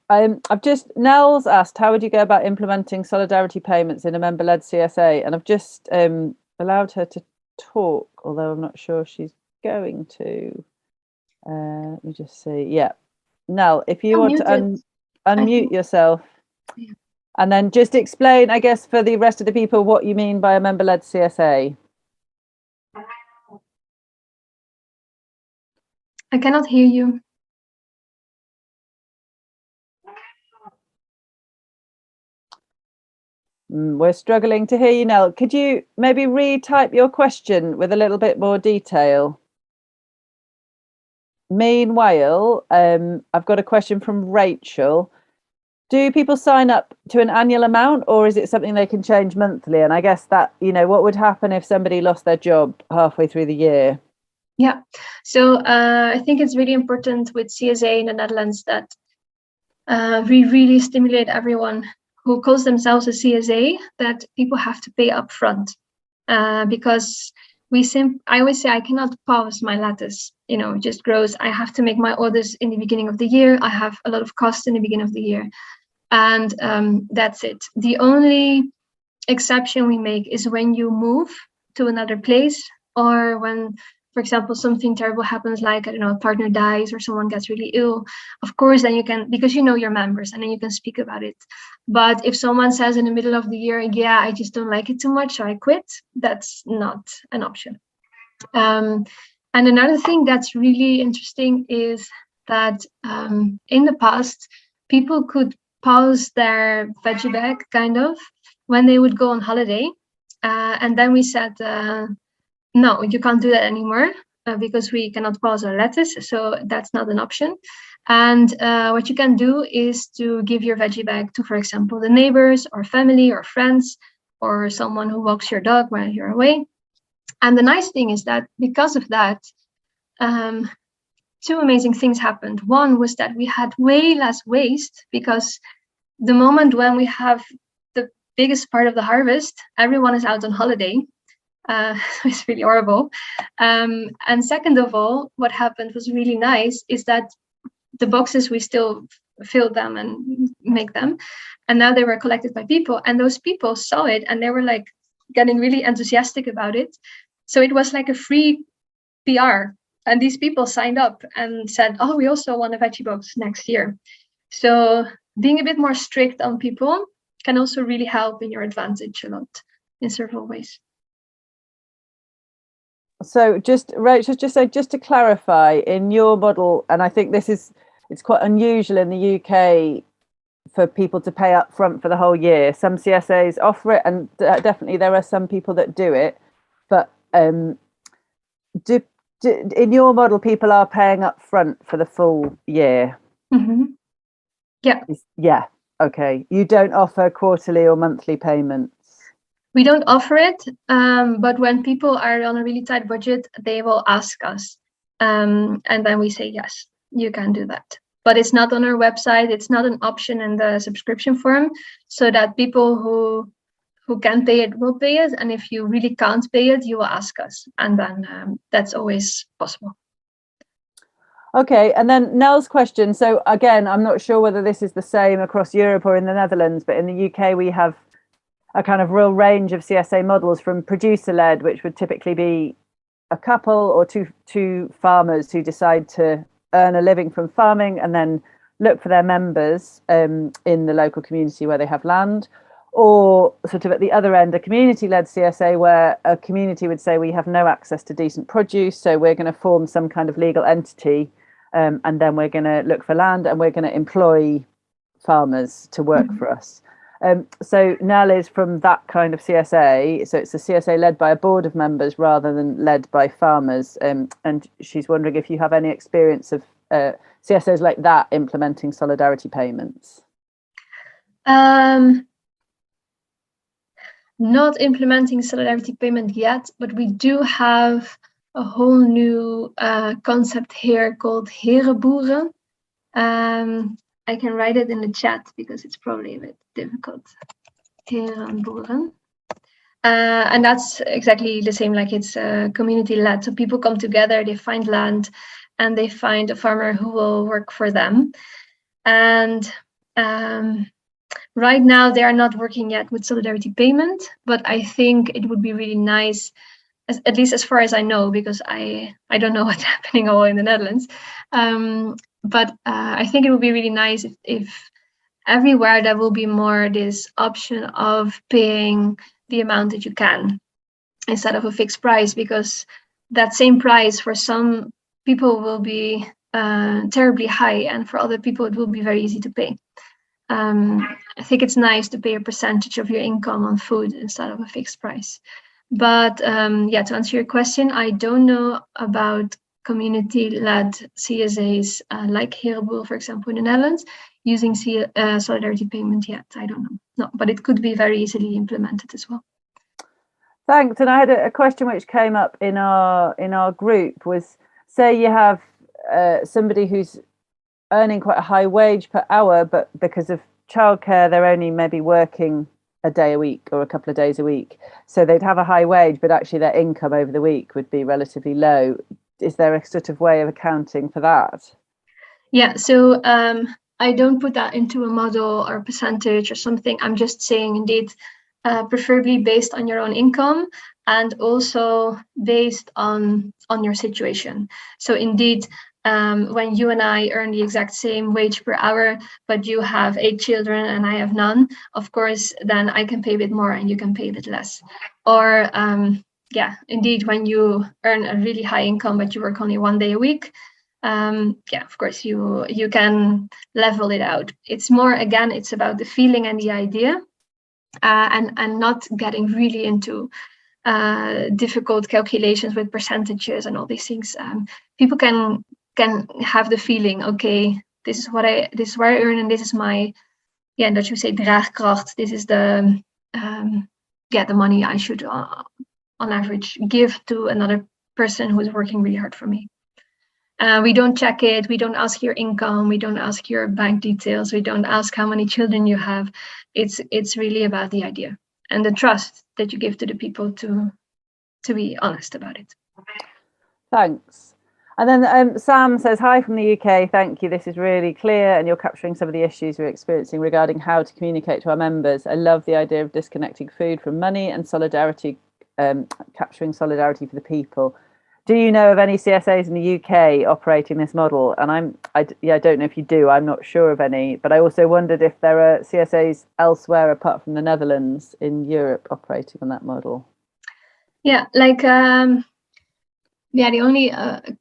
Nell's asked, how would you go about implementing solidarity payments in a member-led CSA? And I've just allowed her to talk, although I'm not sure she's going to. Let me just see. Yeah. Nell, if you want to unmute yourself, yeah. And then just explain, I guess, for the rest of the people, what you mean by a member-led CSA. I cannot hear you. We're struggling to hear you, Nell. Could you maybe retype your question with a little bit more detail? Meanwhile, I've got a question from Rachel. Do people sign up to an annual amount, or is it something they can change monthly? And I guess that, what would happen if somebody lost their job halfway through the year? Yeah, so I think it's really important with CSA in the Netherlands that we really stimulate everyone who calls themselves a CSA, that people have to pay up front, because I always say I cannot pause my lettuce, it just grows. I have to make my orders in the beginning of the year. I have a lot of costs in the beginning of the year, and that's it. The only exception we make is when you move to another place, or when, for example, something terrible happens, like, I don't know, a partner dies or someone gets really ill. Of course, then you can, because you know your members, and then you can speak about it. But if someone says in the middle of the year, yeah, I just don't like it too much, so I quit, that's not an option. And another thing that's really interesting is that in the past, people could pause their veggie bag kind of when they would go on holiday. And then we said, no, you can't do that anymore because we cannot pause our lettuce. So that's not an option. And what you can do is to give your veggie bag to, for example, the neighbors or family or friends or someone who walks your dog while you're away. And the nice thing is that because of that, two amazing things happened. One was that we had way less waste because the moment when we have the biggest part of the harvest, everyone is out on holiday. It's really horrible. And second of all, what happened was really nice is that the boxes, we still fill them and make them. And now they were collected by people. And those people saw it and they were like getting really enthusiastic about it. So it was like a free PR. And these people signed up and said, oh, we also want a veggie box next year. So being a bit more strict on people can also really help in your advantage a lot in several ways. So Rachel, just to clarify, in your model, and I think it's quite unusual in the UK for people to pay up front for the whole year. Some CSAs offer it, and definitely there are some people that do it. But in your model, people are paying up front for the full year? Mm-hmm. Yeah. Yeah. Okay. You don't offer quarterly or monthly payments? We don't offer it, but when people are on a really tight budget, they will ask us. And then we say, yes, you can do that. But it's not on our website. It's not an option in the subscription form, so that people who can pay it will pay it. And if you really can't pay it, you will ask us. And then that's always possible. Okay, and then Nell's question. So again, I'm not sure whether this is the same across Europe or in the Netherlands, but in the UK, we have a kind of real range of CSA models, from producer-led, which would typically be a couple or two farmers who decide to earn a living from farming and then look for their members in the local community where they have land, or sort of at the other end, a community-led CSA where a community would say, we have no access to decent produce, so we're going to form some kind of legal entity, and then we're going to look for land and we're going to employ farmers to work for us. So Nell is from that kind of CSA. So it's a CSA led by a board of members rather than led by farmers. And she's wondering if you have any experience of CSAs like that implementing solidarity payments. Not implementing solidarity payment yet, but we do have a whole new concept here called Hageraats. I can write it in the chat because it's probably a bit difficult. Hageraats. And that's exactly the same, like it's community-led. So people come together, they find land, and they find a farmer who will work for them. And right now, they are not working yet with solidarity payment, but I think it would be really nice, at least as far as I know, because I don't know what's happening all in the Netherlands. But I think it would be really nice if everywhere there will be more this option of paying the amount that you can instead of a fixed price, because that same price for some people will be terribly high, and for other people it will be very easy to pay. I think it's nice to pay a percentage of your income on food instead of a fixed price. But yeah, to answer your question, I don't know about community-led CSAs like Hageraats, for example, in the Netherlands, using solidarity payment yet. I don't know. No, but it could be very easily implemented as well. Thanks. And I had a question which came up in our group was, say you have somebody who's earning quite a high wage per hour, but because of childcare, they're only maybe working a day a week or a couple of days a week. So they'd have a high wage, but actually their income over the week would be relatively low. Is there a sort of way of accounting for that? Yeah, so I don't put that into a model or a percentage or something. I'm just saying, indeed, preferably based on your own income and also based on your situation. So indeed, when you and I earn the exact same wage per hour, but you have 8 children and I have none, of course, then I can pay a bit more and you can pay a bit less. Or indeed, when you earn a really high income, but you work only 1 day a week, of course, you can level it out. It's more, again, it's about the feeling and the idea, and not getting really into difficult calculations with percentages and all these things. People can have the feeling, okay, this is where I earn, and this is my, in Dutch we say draagkracht. This is the money I should on average give to another person who is working really hard for me. We don't check it. We don't ask your income. We don't ask your bank details. We don't ask how many children you have. It's really about the idea and the trust that you give to the people to be honest about it. Thanks. And then Sam says, hi from the UK. Thank you. This is really clear, and you're capturing some of the issues we're experiencing regarding how to communicate to our members. I love the idea of disconnecting food from money and solidarity, capturing solidarity for the people. Do you know of any CSAs in the UK operating this model? And I don't know if you do. I'm not sure of any, but I also wondered if there are CSAs elsewhere apart from the Netherlands in Europe operating on that model. Yeah, like the only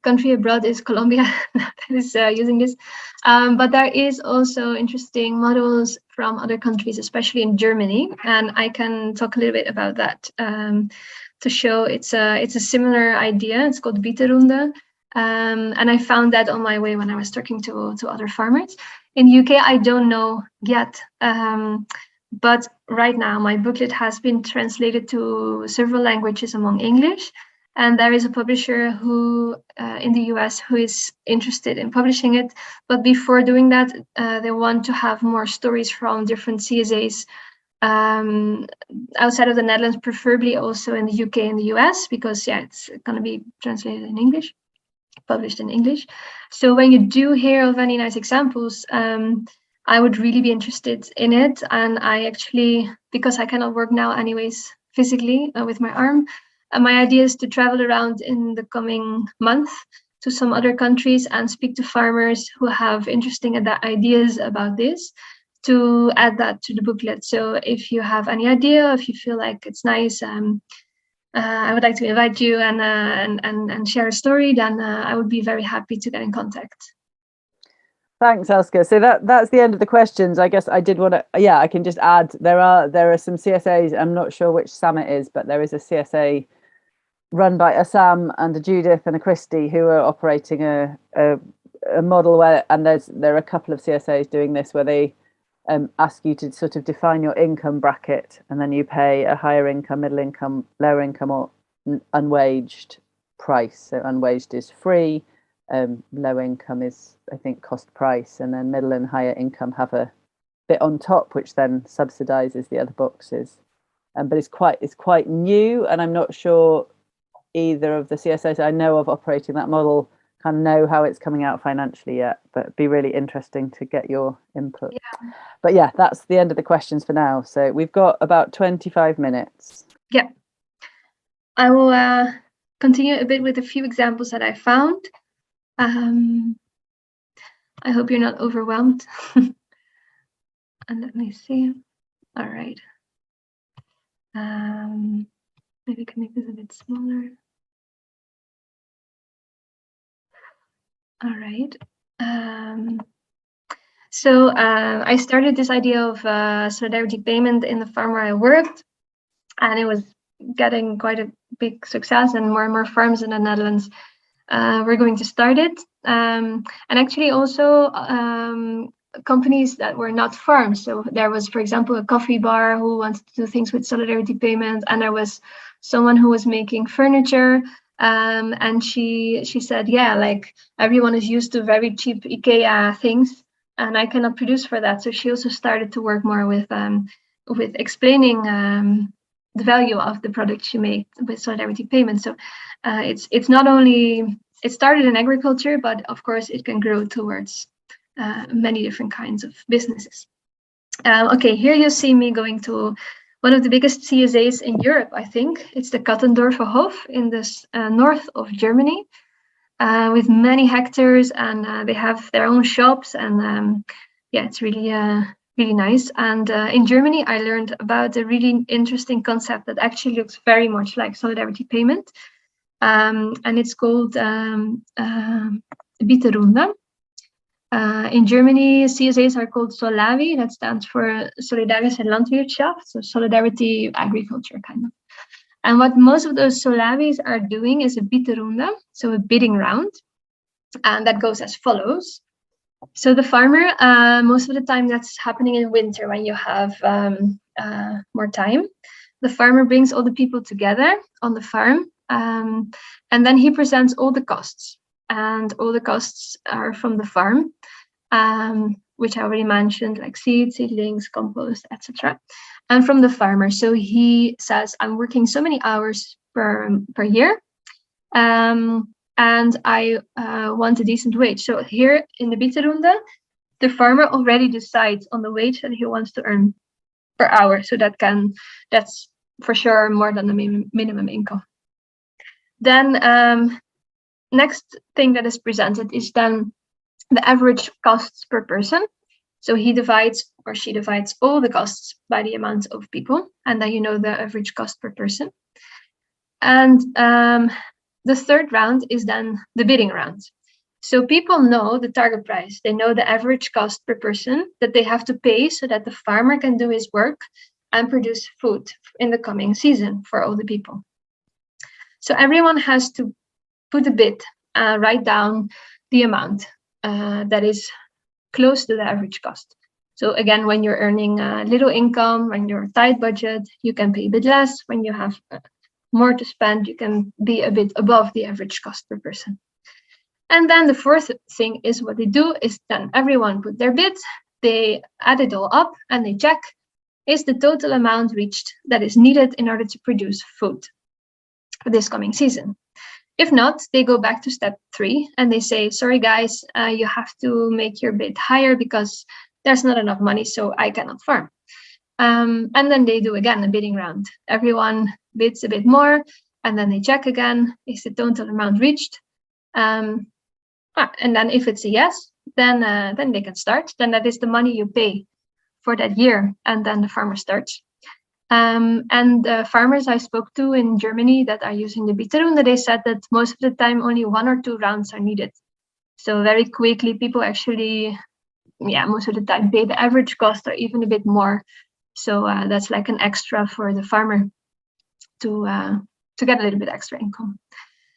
country abroad is Colombia that is using this, but there is also interesting models from other countries, especially in Germany, and I can talk a little bit about that. To show it's a similar idea. It's called Bietenrunde, and I found that on my way when I was talking to other farmers. In the UK, I don't know yet, but right now my booklet has been translated to several languages among English, and there is a publisher who in the US who is interested in publishing it. But before doing that, they want to have more stories from different CSAs outside of the Netherlands, preferably also in the UK and the US, because it's going to be translated in English, published in English. So when you do hear of any nice examples, I would really be interested in it. And I actually, because I cannot work now anyways physically with my arm, my idea is to travel around in the coming month to some other countries and speak to farmers who have interesting ideas about this, to add that to the booklet. So if you have any idea, if you feel like it's nice, I would like to invite you and share a story, then I would be very happy to get in contact. Thanks, Elske. So that's the end of the questions. I guess I did want to, I can just add, there are some CSAs, I'm not sure which Sam it is, but there is a CSA run by a Sam and a Judith and a Christy who are operating a model where, and there are a couple of CSAs doing this where they ask you to sort of define your income bracket, and then you pay a higher income, middle income, lower income, or unwaged price. So unwaged is free, low income is, I think, cost price, and then middle and higher income have a bit on top, which then subsidizes the other boxes. But it's quite new, and I'm not sure either of the CSAs I know of operating that model kind of know how it's coming out financially yet, but it'd be really interesting to get your input. Yeah. But yeah, that's the end of the questions for now. So we've got about 25 minutes. Yeah. I will continue a bit with a few examples that I found. I hope you're not overwhelmed. And let me see. All right. Maybe I can make this a bit smaller. All right. So I started this idea of solidarity payment in the farm where I worked, and it was getting quite a big success, and more farms in the Netherlands were going to start it. And actually also companies that were not farms. So there was, for example, a coffee bar who wanted to do things with solidarity payment, and there was someone who was making furniture. And she said, yeah, like everyone is used to very cheap IKEA things, and I cannot produce for that. So she also started to work more with explaining the value of the product she made with solidarity payment. So it's not only, it started in agriculture, but of course it can grow towards many different kinds of businesses. Okay, here you see me going to one of the biggest CSAs in Europe, I think. It's the Kattendorfer Hof in the north of Germany, with many hectares, and they have their own shops. And it's really really nice. And in Germany, I learned about a really interesting concept that actually looks very much like solidarity payment. And it's called Bieterunde. In Germany, CSAs are called Solavi. That stands for Solidarische Landwirtschaft, so solidarity agriculture kind of. And what most of those Solavis are doing is a Bieterunde, so a bidding round. And that goes as follows. So the farmer, most of the time that's happening in winter when you have more time. The farmer brings all the people together on the farm, and then he presents all the costs. And all the costs are from the farm, which I already mentioned, like seeds, seedlings, compost, etc. And from the farmer. So he says, I'm working so many hours per year. And I want a decent wage. So here in the Bieterunde, the farmer already decides on the wage that he wants to earn per hour. So that's for sure more than the minimum income. Then next thing that is presented is then the average costs per person. So he divides or she divides all the costs by the amount of people, and then you know the average cost per person. And the third round is then the bidding round. So people know the target price. They know the average cost per person that they have to pay so that the farmer can do his work and produce food in the coming season for all the people. So everyone has to put a bid, write down the amount that is close to the average cost. So again, when you're earning little income, when you're tight budget, you can pay a bit less. When you have more to spend, you can be a bit above the average cost per person. And then the fourth thing is what they do is then everyone put their bid, they add it all up and they check, is the total amount reached that is needed in order to produce food for this coming season? If not, they go back to step 3 and they say, sorry guys, you have to make your bid higher because there's not enough money, so I cannot farm. And then they do again a bidding round. Everyone bids a bit more, and then they check again, is the total amount reached? And then if it's a yes, then they can start. Then that is the money you pay for that year, and then the farmer starts. And the farmers I spoke to in Germany that are using the Bieterunde, they said that most of the time only 1 or 2 rounds are needed. So very quickly, people actually, most of the time pay the average cost or even a bit more. So that's like an extra for the farmer to get a little bit extra income.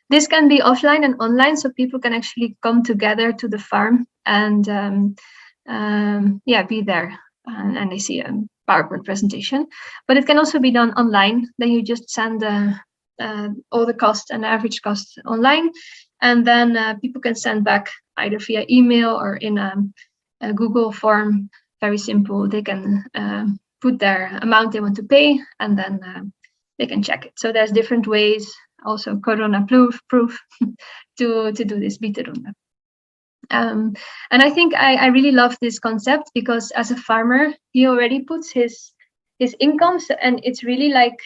This can be offline and online, so people can actually come together to the farm and be there and they see a PowerPoint presentation. But it can also be done online. Then you just send all the costs and the average costs online, and then people can send back either via email or in a Google form. Very simple. They can put their amount they want to pay, and then they can check it. So there's different ways, also corona proof to do this Bieterunde. And I think I really love this concept because as a farmer, he already puts his income, and it's really like,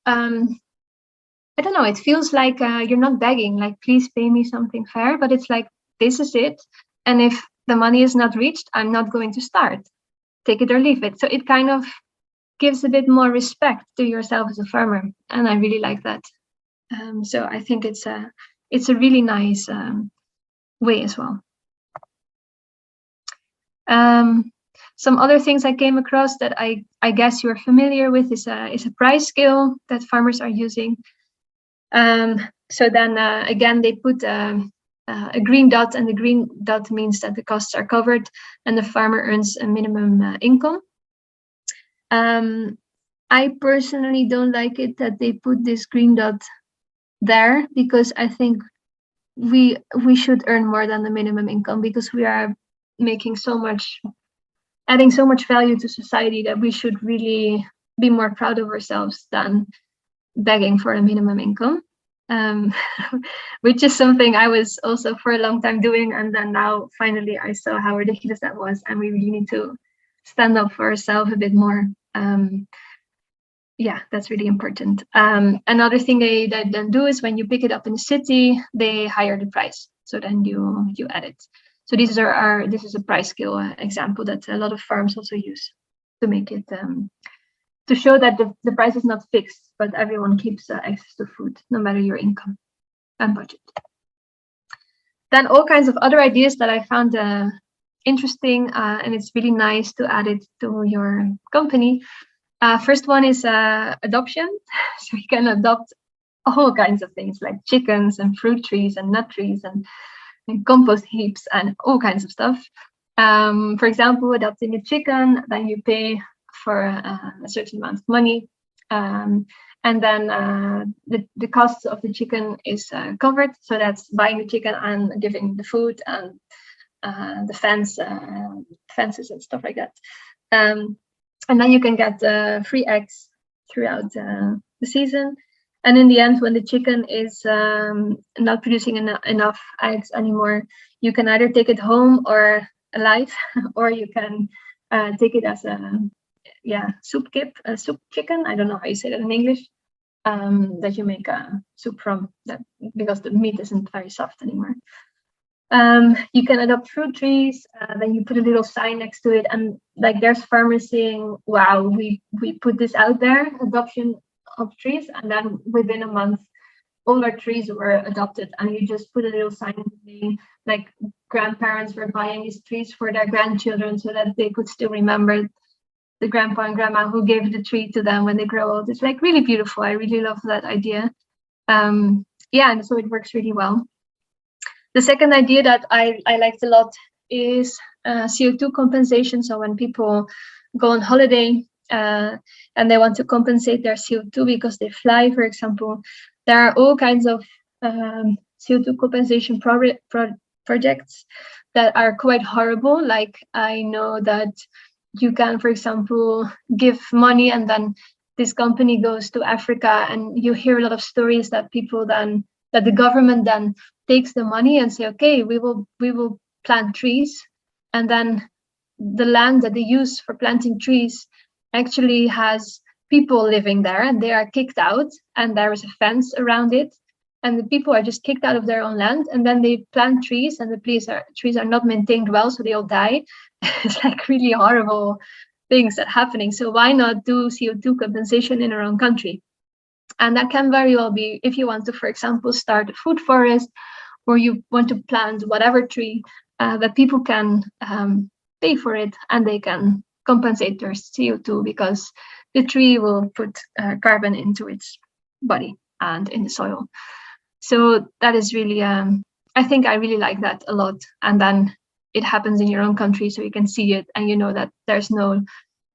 I don't know, it feels like you're not begging, like, please pay me something fair, but it's like, this is it. And if the money is not reached, I'm not going to start. Take it or leave it. So it kind of gives a bit more respect to yourself as a farmer. And I really like that. So I think it's a really nice way as well. Some other things I came across that I guess you're familiar with is a price scale that farmers are using. So then again, they put a green dot, and the green dot means that the costs are covered and the farmer earns a minimum income. I personally don't like it that they put this green dot there, because I think we should earn more than the minimum income, because we are adding so much value to society that we should really be more proud of ourselves than begging for a minimum income, which is something I was also for a long time doing. And then now finally I saw how ridiculous that was, and we really need to stand up for ourselves a bit more. That's really important. Another thing they then do is when you pick it up in the city, they higher the price. So then you add it. So this is a price scale example that a lot of farms also use to make it to show that the price is not fixed, but everyone keeps access to food, no matter your income and budget. Then all kinds of other ideas that I found interesting, and it's really nice to add it to your company. First one is adoption. So you can adopt all kinds of things like chickens and fruit trees and nut trees and compost heaps and all kinds of stuff. For example, adopting a chicken, then you pay for a certain amount of money. And then the cost of the chicken is covered. So that's buying the chicken and giving the food and the fences and stuff like that. And then you can get free eggs throughout the season. And in the end, when the chicken is not producing enough eggs anymore, you can either take it home or alive, or you can take it as a soup chicken. I don't know how you say that in English. That you make a soup from, that because the meat isn't very soft anymore. You can adopt fruit trees. Then you put a little sign next to it, and like there's farmers saying, "Wow, we put this out there, adoption of trees," and then within a month, all our trees were adopted. And you just put a little sign saying, like, grandparents were buying these trees for their grandchildren so that they could still remember the grandpa and grandma who gave the tree to them when they grow old. It's like really beautiful. I really love that idea. And so it works really well. The second idea that I liked a lot is CO2 compensation. So when people go on holiday and they want to compensate their CO2 because they fly, for example, there are all kinds of CO2 compensation projects that are quite horrible. Like I know that you can, for example, give money and then this company goes to Africa, and you hear a lot of stories that the government then takes the money and say, okay, we will plant trees, and then the land that they use for planting trees actually has people living there, and they are kicked out, and there is a fence around it, and the people are just kicked out of their own land, and then they plant trees, and the trees are not maintained well, so they all die. It's like really horrible things that are happening. So why not do CO2 compensation in our own country? And that can very well be if you want to, for example, start a food forest, or you want to plant whatever tree, that people can pay for it, and they can compensate their CO2 because the tree will put carbon into its body and in the soil. So that is really, I think I really like that a lot. And then it happens in your own country, so you can see it, and you know that there's no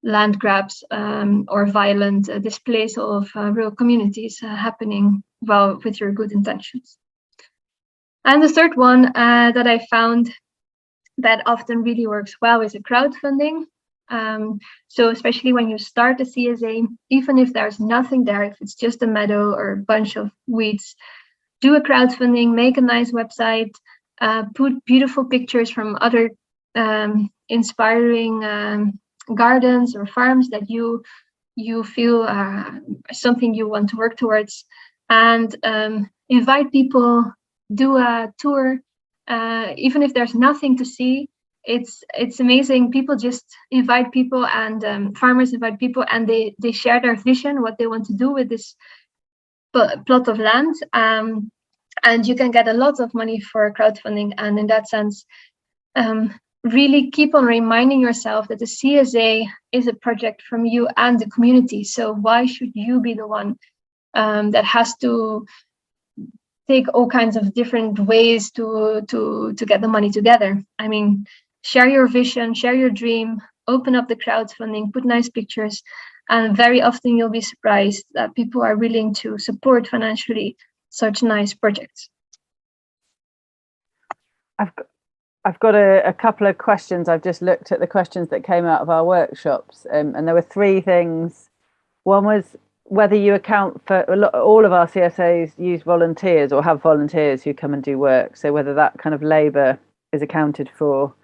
land grabs or violent displacement of rural communities happening well with your good intentions. And the third one that I found that often really works well is a crowdfunding. So especially when you start a CSA, even if there's nothing there, if it's just a meadow or a bunch of weeds, do a crowdfunding, make a nice website, put beautiful pictures from other inspiring gardens or farms that you feel something you want to work towards, and invite people, do a tour, even if there's nothing to see. It's amazing. People just invite people, and farmers invite people, and they share their vision, what they want to do with this plot of land, and you can get a lot of money for crowdfunding. And in that sense, really keep on reminding yourself that the CSA is a project from you and the community. So why should you be the one that has to take all kinds of different ways to get the money together? I mean, share your vision, share your dream, open up the crowdfunding, put nice pictures, and very often you'll be surprised that people are willing to support financially such nice projects. I've got a couple of questions. I've just looked at the questions that came out of our workshops, and there were three things. One was whether you account for all of our CSAs use volunteers or have volunteers who come and do work. So whether that kind of labour is accounted for.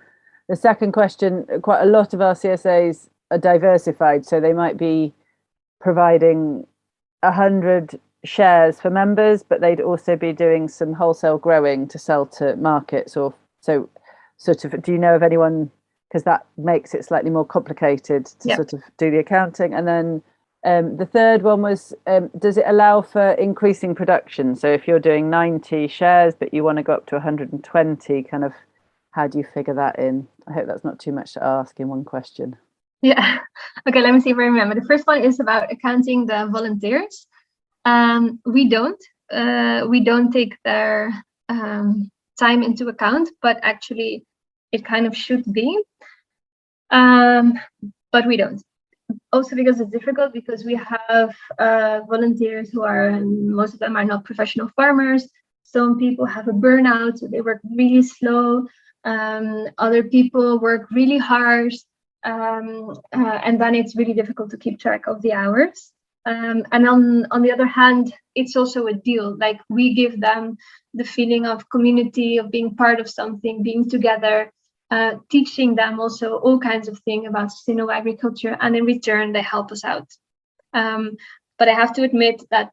The second question, quite a lot of our CSAs are diversified. So they might be providing 100 shares for members, but they'd also be doing some wholesale growing to sell to markets. Or so sort of, do you know of anyone, because that makes it slightly more complicated to sort of do the accounting. And then the third one was, does it allow for increasing production? So if you're doing 90 shares, but you want to go up to 120, kind of, how do you figure that in? I hope that's not too much to ask in one question. Yeah. Okay, let me see if I remember. The first one is about accounting the volunteers. We don't take their time into account, but actually it kind of should be. But we don't. Also because it's difficult, because we have volunteers who are, most of them are not professional farmers. Some people have a burnout, so they work really slow. Other people work really hard. And then it's really difficult to keep track of the hours. And on the other hand, it's also a deal. Like, we give them the feeling of community, of being part of something, being together, teaching them also all kinds of things about sustainable agriculture, and in return they help us out. But I have to admit that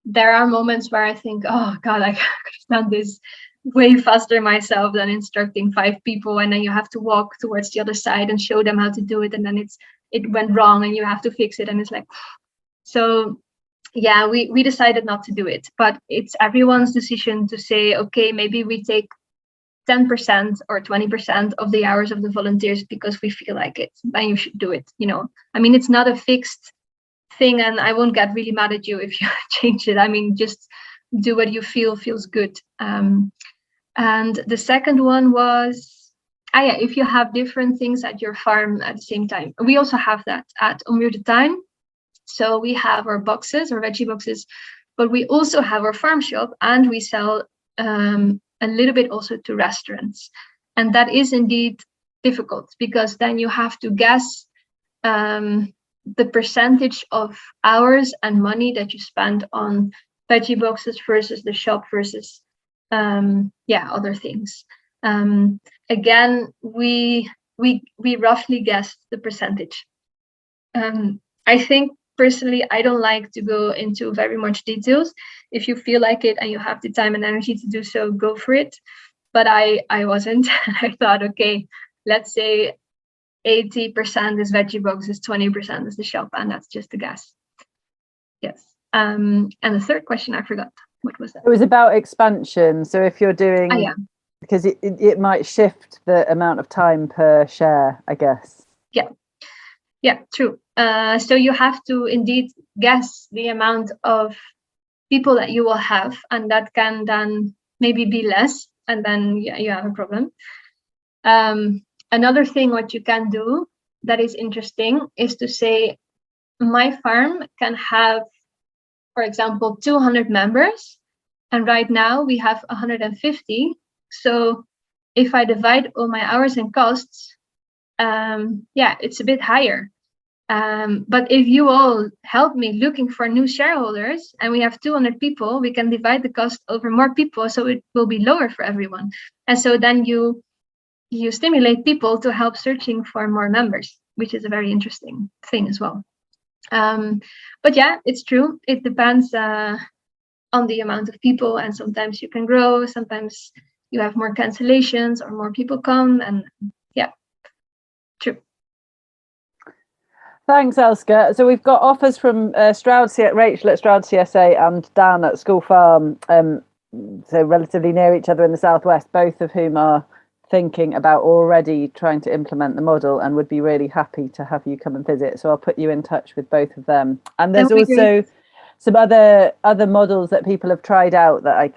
there are moments where I think, oh God, I could have done this way faster myself than instructing 5 people, and then you have to walk towards the other side and show them how to do it, and then it went wrong and you have to fix it, and it's like, so yeah, we decided not to do it. But it's everyone's decision to say, okay, maybe we take 10% or 20% of the hours of the volunteers because we feel like it, then you should do it. I mean, it's not a fixed thing, and I won't get really mad at you if you change it. I mean, just do what you feel feels good. And the second one was, if you have different things at your farm at the same time. We also have that at Ommuurde Tuin. So we have our boxes, our veggie boxes, but we also have our farm shop, and we sell a little bit also to restaurants. And that is indeed difficult, because then you have to guess the percentage of hours and money that you spend on veggie boxes versus the shop versus other things. Again, we roughly guessed the percentage. I think personally, I don't like to go into very much details. If you feel like it and you have the time and energy to do so, go for it. But I wasn't. I thought, okay, let's say 80% is veggie boxes, 20% is the shop, and that's just a guess. Yes. And the third question, I forgot. What was that? It was about expansion. So if you're doing, because it might shift the amount of time per share, I guess. Yeah, true. So you have to indeed guess the amount of people that you will have, and that can then maybe be less, and then you have a problem. Another thing what you can do that is interesting is to say, my farm can have, for example, 200 members, and right now we have 150. So if I divide all my hours and costs, it's a bit higher. But if you all help me looking for new shareholders, and we have 200 people, we can divide the cost over more people, so it will be lower for everyone. And so then you stimulate people to help searching for more members, which is a very interesting thing as well. But yeah, it's true. It depends on the amount of people, and sometimes you can grow, sometimes you have more cancellations or more people come, and yeah, true. Thanks, Elske. So we've got offers from Rachel at Stroud CSA and Dan at School Farm, so relatively near each other in the southwest, both of whom are thinking about already trying to implement the model and would be really happy to have you come and visit. So I'll put you in touch with both of them. And there's also some other models that people have tried out that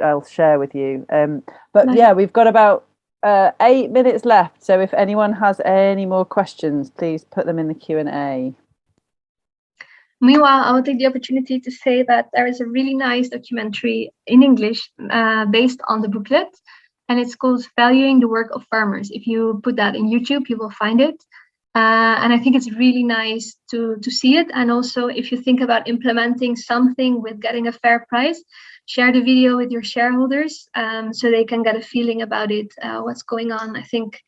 I'll share with you. But nice. Yeah, we've got about 8 minutes left, so if anyone has any more questions, please put them in the Q&A. Meanwhile, I will take the opportunity to say that there is a really nice documentary in English based on the booklet, and it's called Valuing the Work of Farmers. If you put that in YouTube, you will find it. And I think it's really nice to see it. And also, if you think about implementing something with getting a fair price, share the video with your shareholders so they can get a feeling about it, what's going on. I think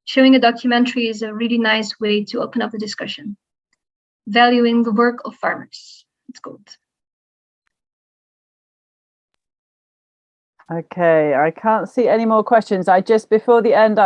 showing a documentary is a really nice way to open up the discussion. Valuing the Work of Farmers, it's called. Okay, I can't see any more questions. I just, before the end,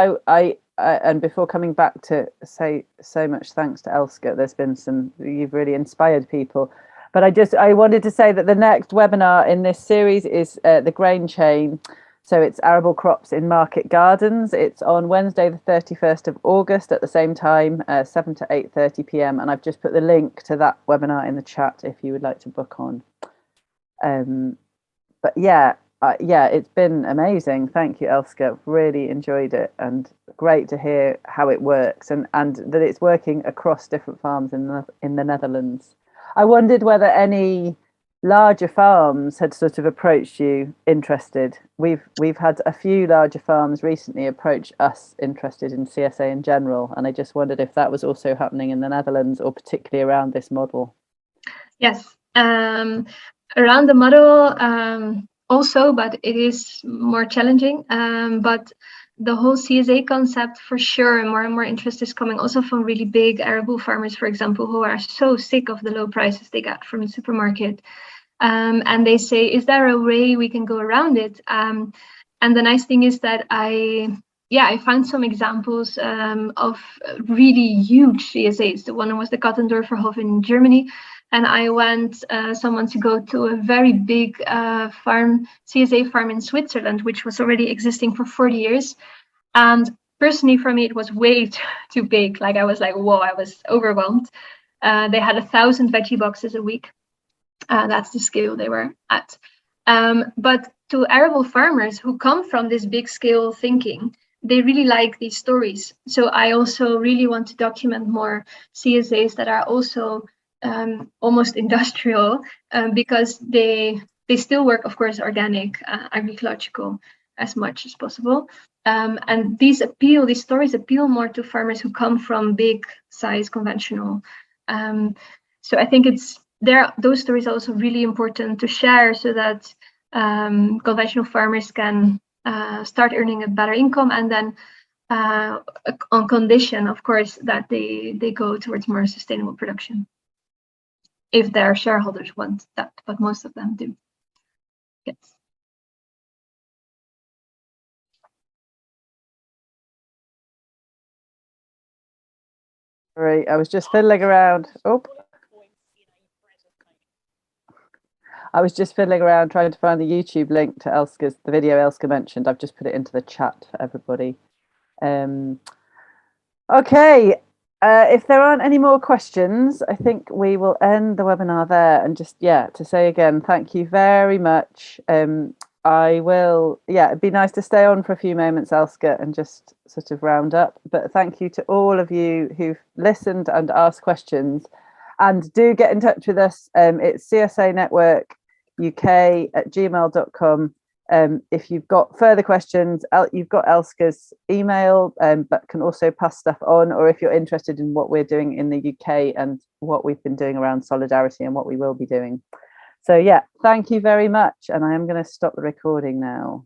and before coming back to say so much thanks to Elske, there's been you've really inspired people. But I wanted to say that the next webinar in this series is the grain chain. So it's arable crops in market gardens. It's on Wednesday, the 31st of August at the same time, 7 to 8:30 p.m. And I've just put the link to that webinar in the chat if you would like to book on. But yeah, it's been amazing. Thank you, Elske. Really enjoyed it, and great to hear how it works and that it's working across different farms in the Netherlands. I wondered whether any larger farms had sort of approached you interested. We've had a few larger farms recently approach us interested in CSA in general, and I just wondered if that was also happening in the Netherlands or particularly around this model. Yes, around the model also, but it is more challenging. But the whole CSA concept, for sure, more and more interest is coming also from really big arable farmers, for example, who are so sick of the low prices they get from the supermarket. And they say, is there a way we can go around it? And the nice thing is that I found some examples of really huge CSAs. The one was the Kattendorferhof in Germany. And I went some months ago to a very big CSA farm in Switzerland, which was already existing for 40 years. And personally, for me, it was way too big. Like I was like, whoa, I was overwhelmed. They had 1,000 veggie boxes a week. That's the scale they were at. But to arable farmers who come from this big scale thinking, they really like these stories. So I also really want to document more CSAs that are also almost industrial, because they still work, of course, organic, agricultural as much as possible. And these stories appeal more to farmers who come from big size conventional. So I think those stories are also really important to share so that conventional farmers can start earning a better income, and then on condition, of course, that they go towards more sustainable production. If their shareholders want that, but most of them do. Yes. Right, I was just fiddling around. I was just fiddling around trying to find the YouTube link to the video Elske mentioned. I've just put it into the chat for everybody. Okay, if there aren't any more questions, I think we will end the webinar there. And just, to say again, thank you very much. It'd be nice to stay on for a few moments, Elske, and just sort of round up. But thank you to all of you who've listened and asked questions. And do get in touch with us. It's CSA Network UK at gmail.com. If you've got further questions, you've got Elske's email, but can also pass stuff on, or if you're interested in what we're doing in the UK and what we've been doing around solidarity and what we will be doing. So thank you very much. And I am going to stop the recording now.